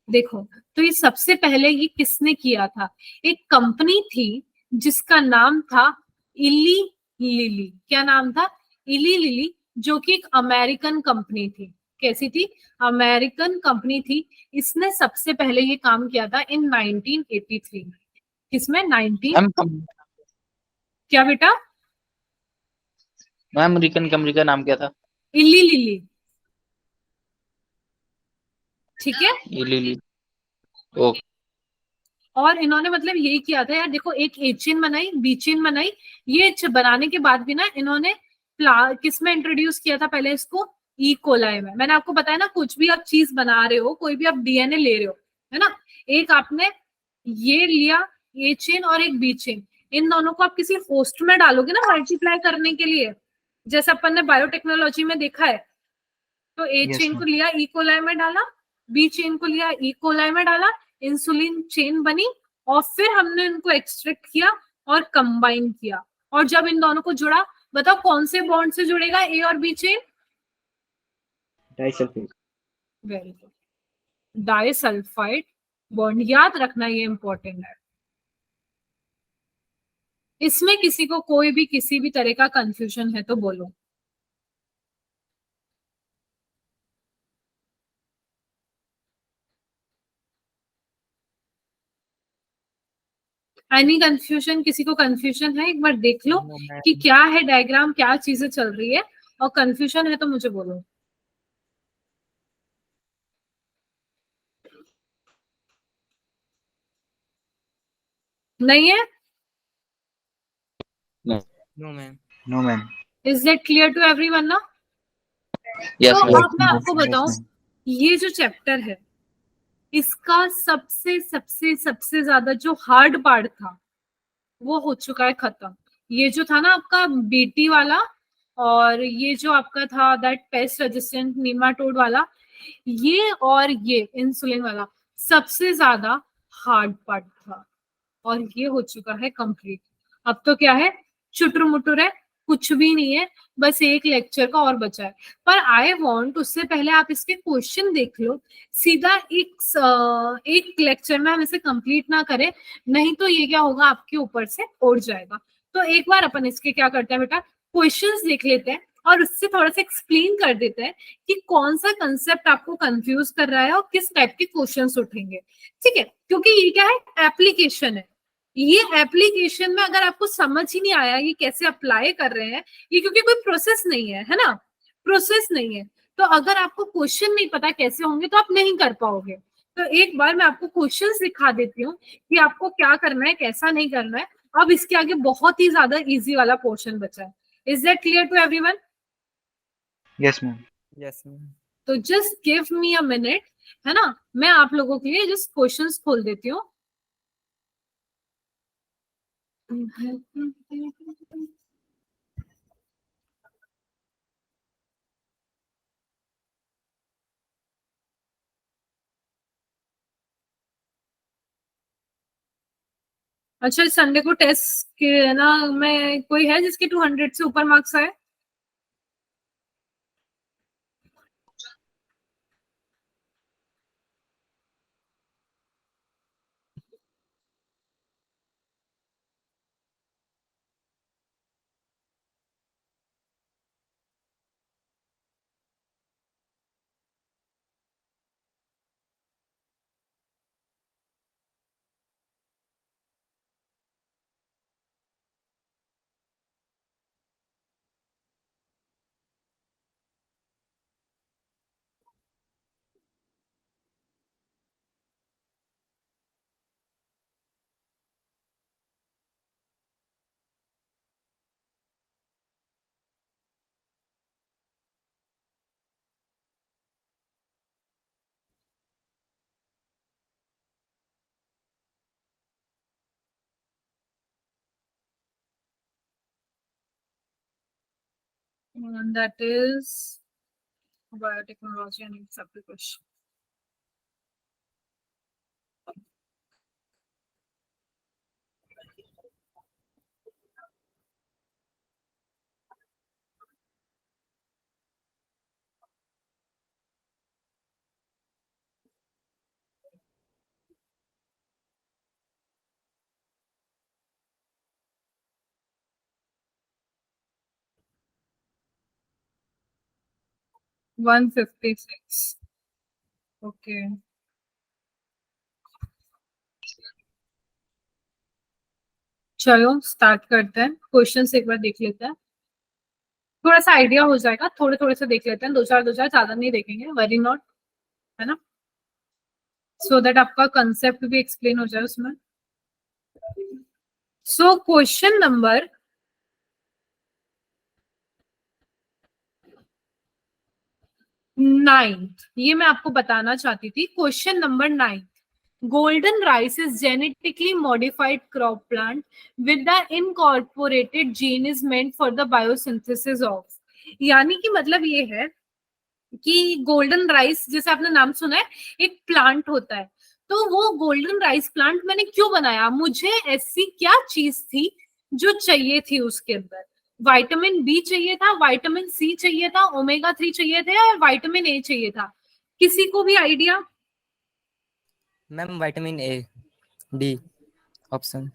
देखो, तो ये सबसे पहले ये किसने किया था, एक कंपनी थी जिसका नाम था इली लिली। क्या नाम था, इली लिली, जो कि एक अमेरिकन कंपनी थी। कैसी थी, अमेरिकन कंपनी थी। इसने सबसे पहले ये काम किया था इन 1983। किसमें, 19, मैम क्या बेटा, मैम अमेरिकन कंपनी का नाम क्या था? इली लिली, ठीक है। लिली। ओके। और इन्होंने मतलब यही किया था यार, देखो एक ए चेन बनाई, बी चेन बनाई, ये बनाने के बाद भी ना इन्होंने किस में इंट्रोड्यूस किया था पहले इसको, ई कोलाई में। मैंने आपको बताया ना, कुछ भी आप चीज बना रहे हो, कोई भी आप डीएनए ले रहे हो, है ना, एक आपने ये लिया ए चेन और एक बी चेन, इन दोनों को आप किसी होस्ट में डालोगे ना मल्टीप्लाई करने के लिए, जैसे अपन ने बायोटेक्नोलॉजी में देखा है। तो ए Yes, चेन को ma'am. लिया, ई कोलाई में डाला, बी चेन को लिया, ई कोलाई में डाला, इंसुलिन चेन बनी, और फिर हमने इनको एक्सट्रैक्ट किया और कंबाइन किया। और जब इन दोनों को जुड़ा, बताओ कौन से बॉन्ड से जुड़ेगा ए और B chain? Disulphide, very good, disulphide bond. याद रखना, ये इंपॉर्टेंट है। इसमें किसी को कोई भी किसी भी तरह का कंफ्यूजन है तो बोलो। एनी कंफ्यूजन, किसी को कंफ्यूजन है? एक बार देख लो नो मैम, कि क्या है डायग्राम, क्या चीजें चल रही है, और कंफ्यूजन है तो मुझे बोलो। नहीं है? No ma'am, no ma'am, is that clear to everyone ना? यस तो मैम। अब मैं आपको yes, बताऊं, ma'am. ये जो चैप्टर है, इसका सबसे सबसे सबसे ज्यादा जो हार्ड पार्ट था वो हो चुका है खत्म। ये जो था ना आपका बीटी वाला, और ये जो आपका था दैट पेस्ट रेजिस्टेंट नीमाटोड वाला, ये और ये इंसुलिन वाला सबसे ज्यादा हार्ड पार्ट था, और ये हो चुका है कंप्लीट। अब तो क्या है, चुटर मुटर है, कुछ भी नहीं है, बस एक लेक्चर का और बचा है। पर आई वांट, उससे पहले आप इसके क्वेश्चन देख लो, सीधा एक लेक्चर में हम इसे कंप्लीट ना करें, नहीं तो ये क्या होगा, आपके ऊपर से उड़ जाएगा। तो एक बार अपन इसके क्या करते हैं बेटा, क्वेश्चंस देख लेते हैं और उससे थोड़ा सा एक्सप्लेन कर देते हैं कि कौन सा कंसेप्ट आपको कंफ्यूज कर रहा है और किस टाइप के क्वेश्चंस उठेंगे, ठीक है। क्योंकि ये क्या है, एप्लीकेशन है। ये एप्लीकेशन में अगर आपको समझ ही नहीं आया ये कैसे अप्लाई कर रहे हैं, ये क्योंकि कोई प्रोसेस नहीं है ना, प्रोसेस नहीं है, तो अगर आपको क्वेश्चन नहीं पता कैसे होंगे तो आप नहीं कर पाओगे। तो एक बार मैं आपको क्वेश्चंस दिखा देती हूँ कि आपको क्या करना है, कैसा नहीं करना है। अब इसके आगे बहुत ही ज्यादा इजी वाला पोर्शन बचा है। Is that clear to everyone? Yes, ma'am. Yes, ma'am. तो just give me a minute, है ना, मैं आप लोगों के लिए जस्ट क्वेश्चंस खोल देती हूँ। अच्छा, संडे को टेस्ट के ना मैं कोई है जिसके 200 से ऊपर मार्क्स आए? And that is biotechnology and its application. $156. Okay, चलो स्टार्ट करते हैं। क्वेश्चंस एक बार देख लेते हैं, थोड़ा सा आइडिया हो जाएगा। थोड़े थोड़े से देख लेते हैं, दो चार ज्यादा नहीं देखेंगे, वेरी नॉट, है ना, सो दैट आपका कंसेप्ट भी एक्सप्लेन हो जाए उसमें। सो क्वेश्चन नंबर 9, ये मैं आपको बताना चाहती थी। Question number 9, golden rice is genetically modified crop plant with the incorporated gene is meant for the biosynthesis of, यानी कि मतलब ये है कि गोल्डन राइस, जैसे आपने नाम सुना है, एक प्लांट होता है। तो वो गोल्डन राइस प्लांट मैंने क्यों बनाया? मुझे ऐसी क्या चीज थी जो चाहिए थी उसके अंदर? विटामिन बी चाहिए था, विटामिन सी चाहिए था, ओमेगा 3 चाहिए थे, या विटामिन ए चाहिए था? किसी को भी idea? Ma'am vitamin A, D option.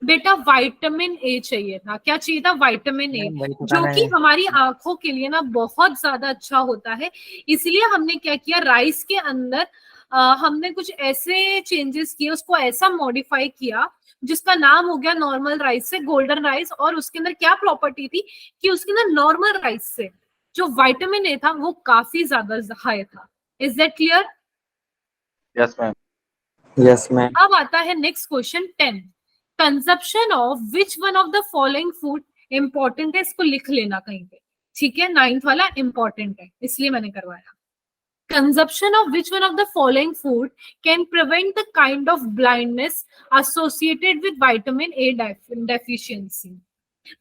बेटा विटामिन ए चाहिए था। क्या चाहिए था? विटामिन ए, मैम वही तो जो कहना कि है। हमारी आंखों के लिए ना बहुत ज्यादा अच्छा होता है। इसलिए हमने क्या किया, राइस के अंदर हमने कुछ ऐसे चेंजेस किए, उसको ऐसा मॉडिफाई किया जिसका नाम हो गया नॉर्मल राइस से गोल्डन राइस। और उसके अंदर क्या प्रॉपर्टी थी कि उसके अंदर नॉर्मल राइस से जो विटामिन ए था वो काफी ज्यादा हाई था। Is that clear? Yes ma'am. Yes ma'am. अब आता है next question 10, consumption of which one of the following food important है, इसको लिख लेना कहीं पे, ठीक है? 9th वाला इंपॉर्टेंट है इसलिए मैंने करवाया। Consumption of which one of the following food can prevent the kind of blindness associated with vitamin A deficiency,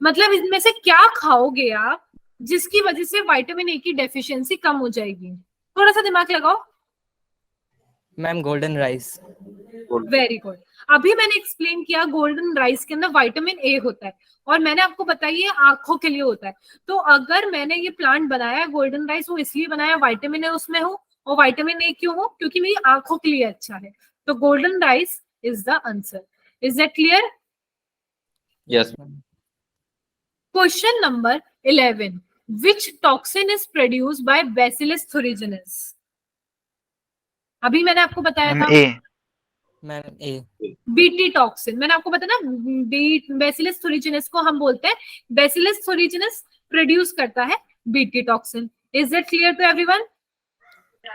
मतलब इनमें से क्या खाओगे आप जिसकी वजह से विटामिन ए की डेफिशिएंसी कम हो जाएगी? थोड़ा सा दिमाग लगाओ। Ma'am golden rice. Very good. अभी मैंने एक्सप्लेन किया गोल्डन राइस के अंदर विटामिन ए होता है, और मैंने आपको बताया ये आंखों के लिए होता है। तो अगर मैंने ये प्लांट बनाया गोल्डन राइस, वो इसलिए बनाया विटामिन ए उसमें हो, और विटामिन ए क्यों हो? क्योंकि मेरी आंखों के लिए अच्छा है। तो golden rice is the answer. Is that clear? Yes. Question number 11, which toxin is produced by bacillus thuringiensis? अभी मैंने आपको बताया मैम था ए। मैम ए। बीटी टॉक्सिन, मैंने आपको बताया ना, बैसिलस thuringiensis को हम बोलते हैं, बैसिलस thuringiensis प्रोड्यूस करता है BT toxin. Is that clear to everyone?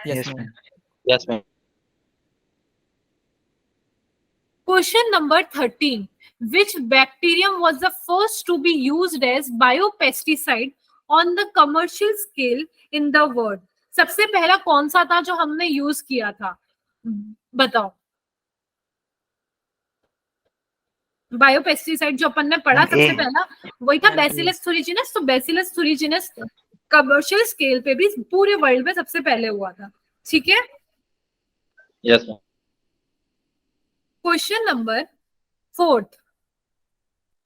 Yes ma'am. Ma'am. Yes ma'am. Question number 13, which bacterium was the first to be used as biopesticide on the commercial scale in the world. सबसे पहला कौन सा था जो हमने use किया था, बताओ। बायोपेस्टिसाइड जो अपन ने पढ़ा सबसे पहला वही था बैसिलस थुरिजिनस। तो बैसिलस थुरिजिनस कमर्शियल स्केल पे भी पूरे वर्ल्ड में सबसे पहले हुआ था, ठीक है। Yes ma'am. Question number 4,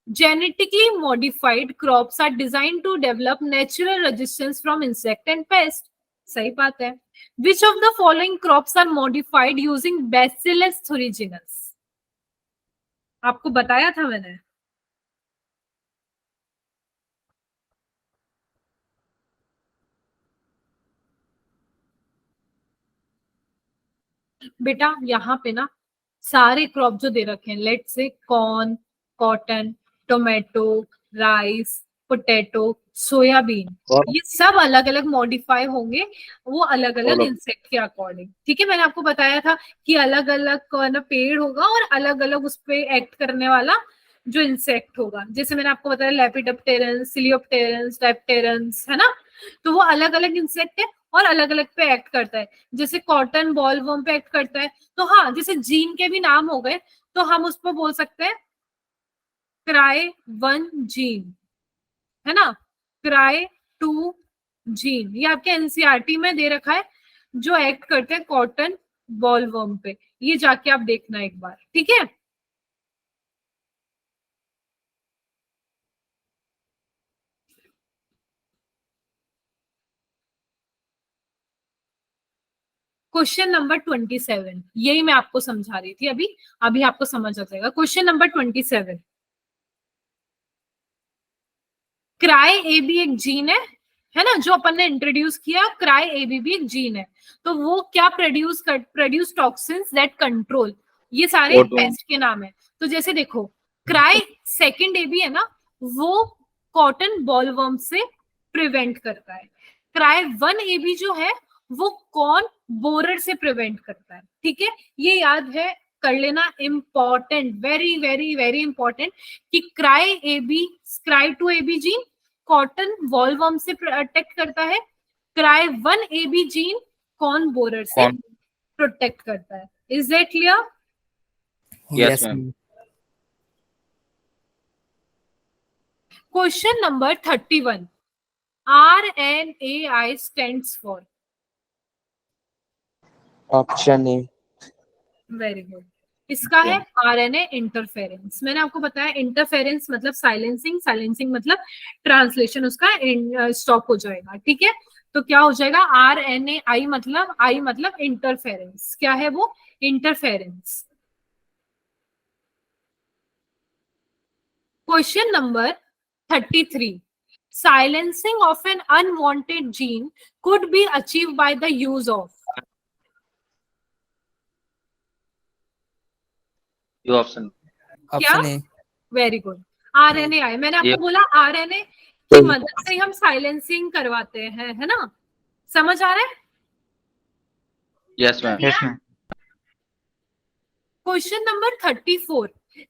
genetically modified crops are designed to develop natural resistance from insect and pest। सही बात है। Which of the following crops are modified using Bacillus thuringiensis? आपको बताया था मैंने। बेटा यहाँ पे ना सारे क्रॉप जो दे रखे हैं, let's say corn, cotton, tomato, rice, potato, soybean, ये सब अलग अलग मॉडिफाई होंगे वो अलग अलग इंसेक्ट के अकॉर्डिंग, ठीक है। मैंने आपको बताया था कि अलग अलग पेड़ होगा और अलग अलग उस पे एक्ट करने वाला जो इंसेक्ट होगा। जैसे मैंने आपको बताया लेपिडोप्टेरन्स, सिलियोप्टेरन्स, डायप्टेरन्स, है ना। तो वो अलग अलग इंसेक्ट है और अलग अलग पे एक्ट करता है। जैसे कॉटन बॉलवर्म पे एक्ट करता है, तो हाँ जैसे जीन के भी नाम हो गए तो हम उस पर बोल सकते हैं क्राई 1 जीन, है ना, क्राई 2 जीन, ये आपके एनसीईआरटी में दे रखा है जो एक्ट करते हैं कॉटन बॉलवर्म पे। ये जाके आप देखना एक बार, ठीक है। क्वेश्चन नंबर 27, यही मैं आपको समझा रही थी अभी, अभी आपको समझ आ जाएगा। क्वेश्चन नंबर 27, क्राई ए भी एक जीन है ना, जो अपन ने इंट्रोड्यूस किया। क्राई ए भी एक जीन है, तो वो क्या प्रोड्यूस टॉक्सिन्स दैट कंट्रोल, ये सारे पेस्ट के नाम है। तो जैसे देखो क्राई सेकंड ए भी है ना, वो कॉटन बॉलवर्म से प्रिवेंट करता है। क्राई 1 ए भी जो है वो कॉर्न बोरर से प्रिवेंट करता है, ठीक है। ये याद है कर लेना, important, very very very important, कि cry 2 A B gene cotton bollworm से प्रोटेक्ट करता है, cry 1 A B gene corn borer से प्रोटेक्ट करता है। Is that clear? Yes ma'am. Question number 31, RNAi stands for? Option A. Very good. इसका है RNA interference. मैंने आपको बताया इंटरफेरेंस मतलब साइलेंसिंग, साइलेंसिंग मतलब ट्रांसलेशन उसका स्टॉप हो जाएगा, ठीक है। तो क्या हो जाएगा, RNAi मतलब आई मतलब इंटरफेरेंस, क्या है वो, interference. Question number 33, silencing of an unwanted gene could be achieved by the use of? Option option A. Very good, RNAi। मैंने आपको बोला RNA की मदद से हम साइलेंसिंग करवाते हैं, है ना, समझ आ रहा है? Yes ma'am. Yes ma'am. Question number 34,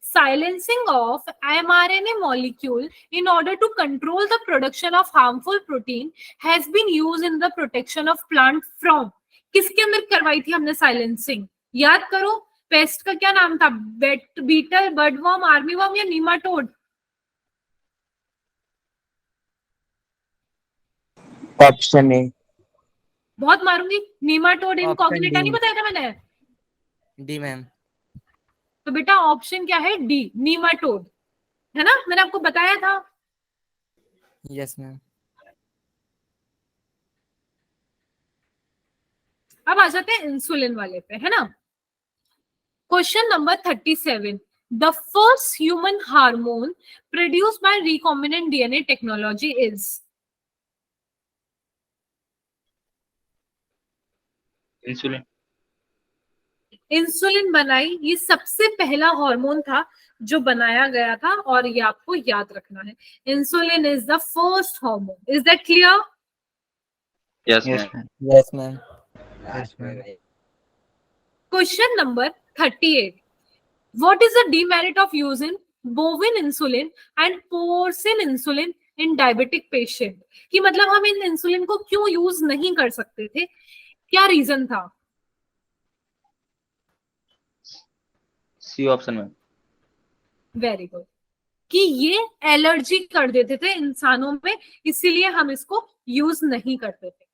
silencing of mRNA molecule in order to control the production of harmful protein has been used in the protection of plant from? किसके अंदर करवाई थी हमने साइलेंसिंग, याद करो। पेस्ट का क्या नाम था, बीटल, बर्डवर्म, आर्मीवर्म या नीमाटोड? Option A. बहुत मारूंगी, नीमाटोड इनकॉग्निटा नहीं बताया था मैंने? D ma'am. तो बेटा ऑप्शन क्या है, डी, नीमाटोड, है ना, मैंने आपको बताया था। Yes ma'am. अब आ जाते हैं इंसुलिन वाले पे, है ना। Question number 37, the first human hormone produced by recombinant DNA technology is? Insulin. Insulin बनाई, ये सबसे पहला हार्मोन था जो बनाया गया था और ये आपको याद रखना है। Insulin is the first hormone. Is that clear? Yes yes ma'am. Ma'am. Yes ma'am. Yes ma'am. Question number 38, what is the demerit of using bovine insulin and porcine insulin in diabetic patient, कि मतलब हम इन insulin को क्यों use नहीं कर सकते थे, क्या रीजन था? सी ऑप्शन में। वेरी गुड, कि ये एलर्जी कर देते थे इंसानों में, इसीलिए हम इसको यूज नहीं करते थे।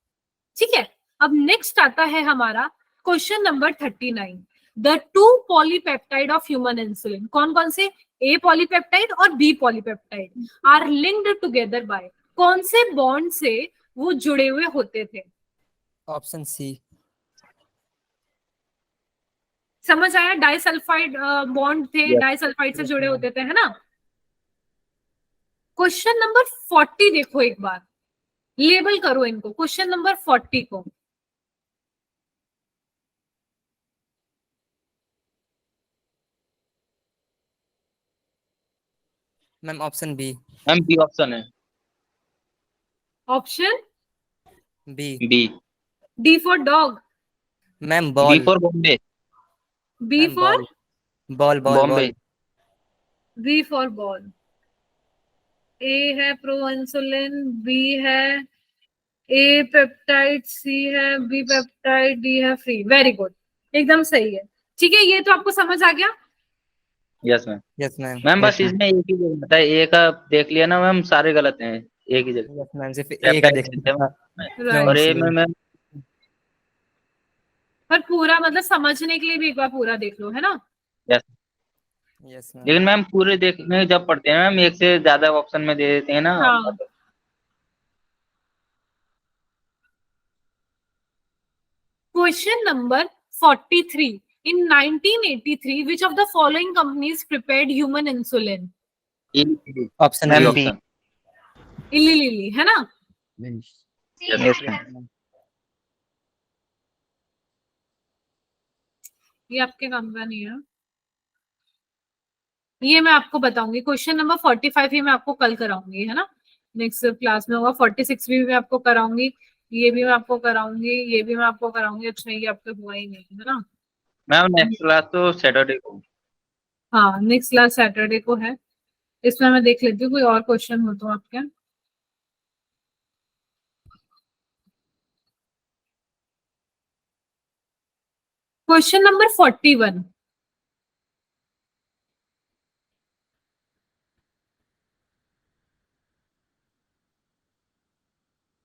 ठीक है, अब नेक्स्ट आता है हमारा question number 39। The two polypeptide of human insulin, कौन कौन से? ए पॉलीपेप्टाइड और B polypeptide are linked together by, कौन से बॉन्ड से वो जुड़े हुए होते थे? Option C. समझ आया? डाइसल्फाइड बॉन्ड थे, Yes. डाइसल्फाइड से Yes, जुड़े ma'am. होते थे, है ना? क्वेश्चन नंबर 40 देखो एक बार, लेबल करो इनको, क्वेश्चन नंबर 40 को। Ma'am option B. Ma'am B option है। Option B. B. D for dog, ma'am B ball. For Bombay. B ma'am for ball ball ball Bombay. Ball. B for ball. A है proinsulin, B है A peptide, C है B peptide, D है free. Very good, एकदम सही है। ठीक है, ये तो आपको समझ आ गया। Yes ma'am. Yes ma'am. Ma'am Yes, बस ma'am. इसमें एक ही गलत है, ए का देख लिया ना मैम, सारे गलत हैं एक ही जगह। यस मैम, सिर्फ ए का देख लिया। Right. और ए में मैम पर पूरा मतलब समझने के लिए भी एक बार पूरा देख लो, है ना? यस। Yes ma'am. लेकिन मैम पूरे देखने जब पढ़ते हैं मैम, एक से ज्यादा ऑप्शन में दे देते हैं ना। हाँ। Question number 43। In 1983, which of the following companies prepared human insulin? Option ma'am B. Option. Eli Lilly, है ना? Yes, ma'am. ये आपके काम का नहीं है, ये मैं आपको बताऊंगी। क्वेश्चन नंबर 45 ही मैं आपको कल कराऊंगी, है ना? नेक्स्ट क्लास में होगा। 46 भी मैं आपको कराऊंगी, ये भी मैं आपको कराऊंगी, ये भी मैं आपको कराऊंगी। अच्छा, ये आपका हुआ ही नहीं, है ना? मैम नेक्स्ट क्लास तो सैटरडे को। हाँ, नेक्स्ट क्लास सैटरडे को है। इसमें मैं देख लेती हूँ कोई और क्वेश्चन हो तो आपके। Question number 41।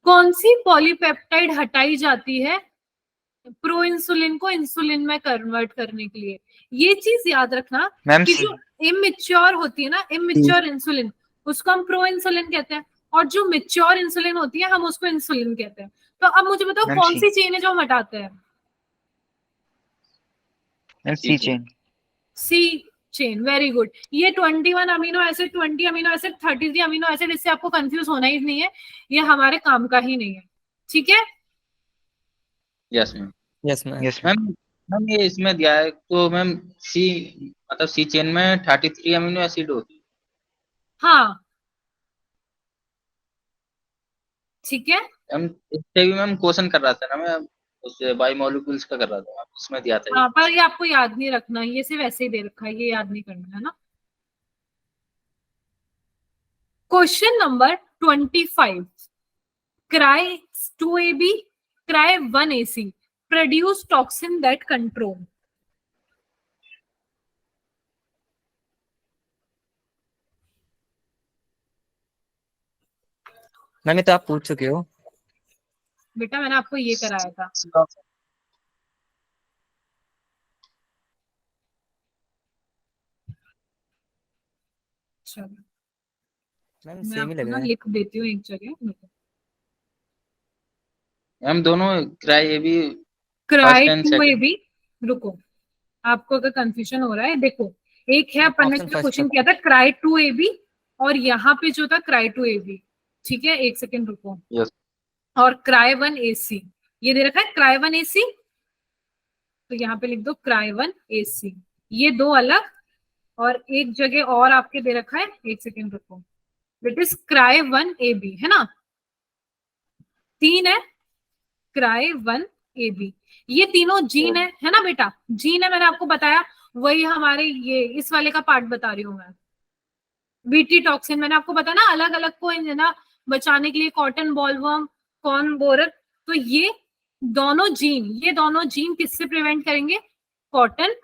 कौन सी पॉलीपेप्टाइड हटाई जाती है प्रो इंसुलिन को इंसुलिन में कन्वर्ट करने के लिए? ये चीज याद रखना मैम कि सी। जो इमेच्योर होती है ना, इमेच्योर इंसुलिन, उसको हम प्रो इंसुलिन कहते हैं, और जो मेच्योर इंसुलिन होती है हम उसको इंसुलिन कहते हैं। तो अब मुझे बताओ मैम कौन सी। सी चेन है जो हम हटाते हैं? मैम सी चेन। सी चेन। Very good. ये 21 amino acid, 20 amino acid, 33 amino acid, इससे आपको कंफ्यूज होना ही नहीं है, ये हमारे काम का ही नहीं है। ठीक है? Yes ma'am. Yes ma'am. Yes, ma'am. Ma'am ma'am ये इसमें दिया है तो मैम सी, मतलब सी चेन में 33 अमीनो एसिड होती है। हाँ, ठीक है। मैम इससे भी मैम क्वेश्चन कर रहा था ना मैम, उससे बायोमोलिक्यूल्स का कर रहा था, उसमें दिया था ये। हाँ, पर ये आपको याद नहीं रखना, ये सिर्फ ऐसे ही दे रखा है, ये याद नहीं करना, है ना? Question number 25। Cry 2AB, cry 1AC produce toxin that control. Ma'am ये तो आप पूछ चुके हो। बेटा मैंने आपको ये कराया था। चलो मैम मैं सेम ही आपको लग ना रहा है। लिख देती हूँ एक जगह। मैम दोनों क्राई ये भी क्राई फर्स्ट एंड 2AB, रुको, आपको अगर कंफ्यूजन हो रहा है, देखो, एक है अपन ने ऑप्शन जो फर्स्ट। क्वेश्चन किया था क्राई 2AB, और यहाँ पे जो था क्राई 2AB। ठीक है, एक सेकेंड रुको। यस। और क्राई 1AC, ये दे रखा है क्राई 1AC, तो यहाँ पे लिख दो क्राई 1AC। ये दो अलग, और एक जगह और आपके दे रखा है, एक सेकेंड रुको, इट इज क्राई 1AB, है ना? तीन है क्राई 1AB, ये तीनों जीन है ना बेटा? जीन है, मैंने आपको बताया, वही हमारे ये इस वाले का पार्ट बता रही हूँ मैं। बीटी टॉक्सिन, मैंने आपको बताया ना अलग अलग को है ना बचाने के लिए, कॉटन बॉलवर्म, कॉर्न बोरर। तो ये दोनों जीन किससे प्रिवेंट करेंगे? कॉटन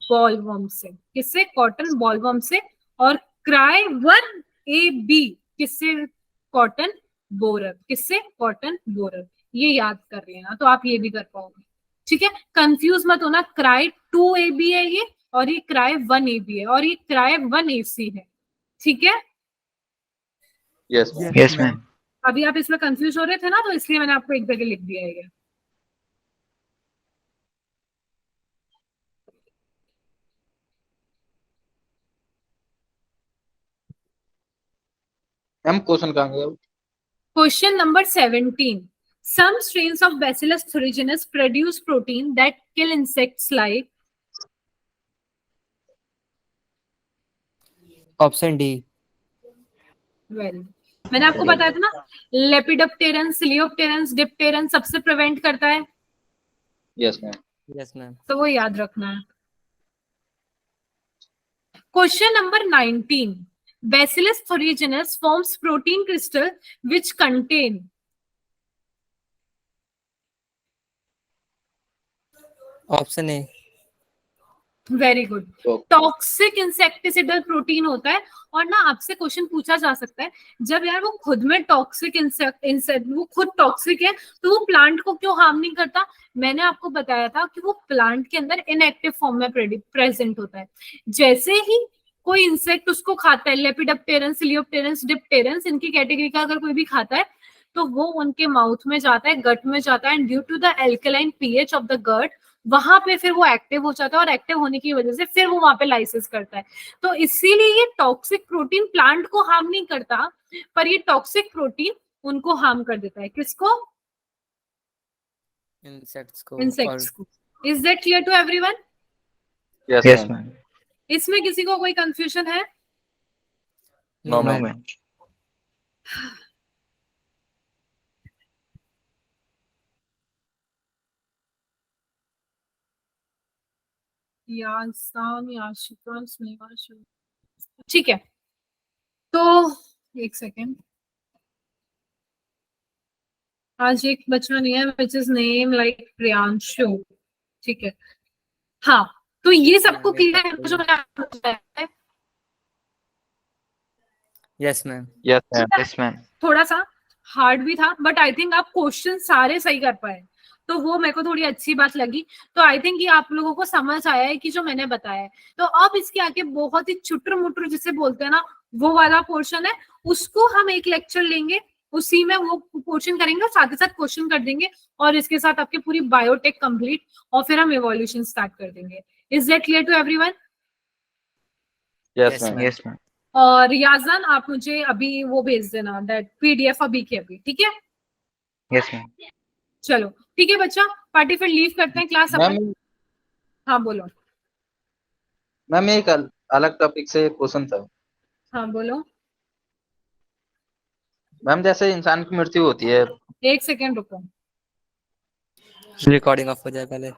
बॉलवर्म से। किससे? कॉटन बॉलवर्म से। और क्राई 1AB किससे? Cotton borer. किससे? Cotton borer. ये याद कर लेना, तो आप ये भी कर पाओगे। ठीक है, कंफ्यूज मत होना, क्राई 2AB है ये, और ये क्राई 1AB है, और ये क्राई 1AC है। ठीक है, यस Yes, ma'am. अभी आप इसमें कंफ्यूज हो रहे थे ना, तो इसलिए मैंने आपको एक जगह लिख दिया है ये। मैम क्वेश्चन कहाँ गया? Question number 17. Some strains of Bacillus thuringiensis produce protein that kill insects like. Option D. Well, मैंने आपको बताया था ना, लेपिडोप्टेरन, सिलियोप्टेरन, डिप्टेरन सबसे प्रिवेंट करता है, यस मैम। Yes ma'am. तो वो याद रखना है। Question number 19. Bacillus thuringiensis forms protein crystal which contain. Option A. Very good. Toxic insecticidal protein होता है। और ना आपसे क्वेश्चन पूछा जा सकता है, जब यार वो खुद में टॉक्सिक इंसेक्ट वो खुद टॉक्सिक है, तो वो प्लांट को क्यों हार्म नहीं करता? मैंने आपको बताया था कि वो प्लांट के अंदर इनएक्टिव फॉर्म में प्रेजेंट होता है। जैसे ही कोई इंसेक्ट उसको खाता है, लेपिडोप्टेरन, सिलियोप्टेरन, डिप्टेरन, इनकी कैटेगरी का अगर कोई भी खाता है, तो वो उनके माउथ में जाता है, गट में जाता है, and due to the alkaline pH of the gut वहां पे फिर वो एक्टिव हो जाता है, और एक्टिव होने की वजह से फिर वो वहां पे लाइसिस करता है। तो इसीलिए ये टॉक्सिक प्रोटीन प्लांट को हार्म नहीं करता, पर ये टॉक्सिक प्रोटीन उनको हार्म कर देता है। किसको? इंसेक्ट्स को। इंसेक्ट्स को। Is that clear to everyone? Yes, ma'am. इसमें किसी को कोई कंफ्यूजन है? No No, ma'am. ma'am. ठीक है, तो एक सेकेंड, आज एक बच्चा नहीं है which is name like Priyanshu. ठीक है, हाँ, तो ये सबको क्लियर है जो मैंने आपको बताया है? Yes ma'am. Yes ma'am. Yes, ma'am. थोड़ा सा हार्ड भी था, बट आई थिंक आप क्वेश्चन सारे सही कर पाए, तो वो मेरे को थोड़ी अच्छी बात लगी। तो आई थिंक ये आप लोगों को समझ आया है कि जो मैंने बताया है। तो अब इसके आगे बहुत ही चुटर मुटर जिसे बोलते हैं ना, वो वाला पोर्शन है, उसको हम एक लेक्चर लेंगे, उसी में वो पोर्शन करेंगे और साथ ही साथ क्वेश्चन कर देंगे, और इसके साथ आपकी पूरी बायोटेक कंप्लीट, और फिर हम इवोल्यूशन स्टार्ट कर देंगे। Is that clear to everyone? Yes Yes, ma'am. ma'am. Yes, ma'am. और याजन आप मुझे अभी वो भेज देना, दैट पीडीएफ अभी के अभी। ठीक है, Yes, ma'am. चलो ठीक है बच्चा, पार्टी फिर लीव करते हैं क्लास अपन। मैम हाँ बोलो। मैम एक अलग टॉपिक से क्वेश्चन था। हाँ बोलो। मैम जैसे इंसान की मृत्यु होती है, एक सेकेंड रुको। रिकॉर्डिंग ऑफ हो जाए पहले।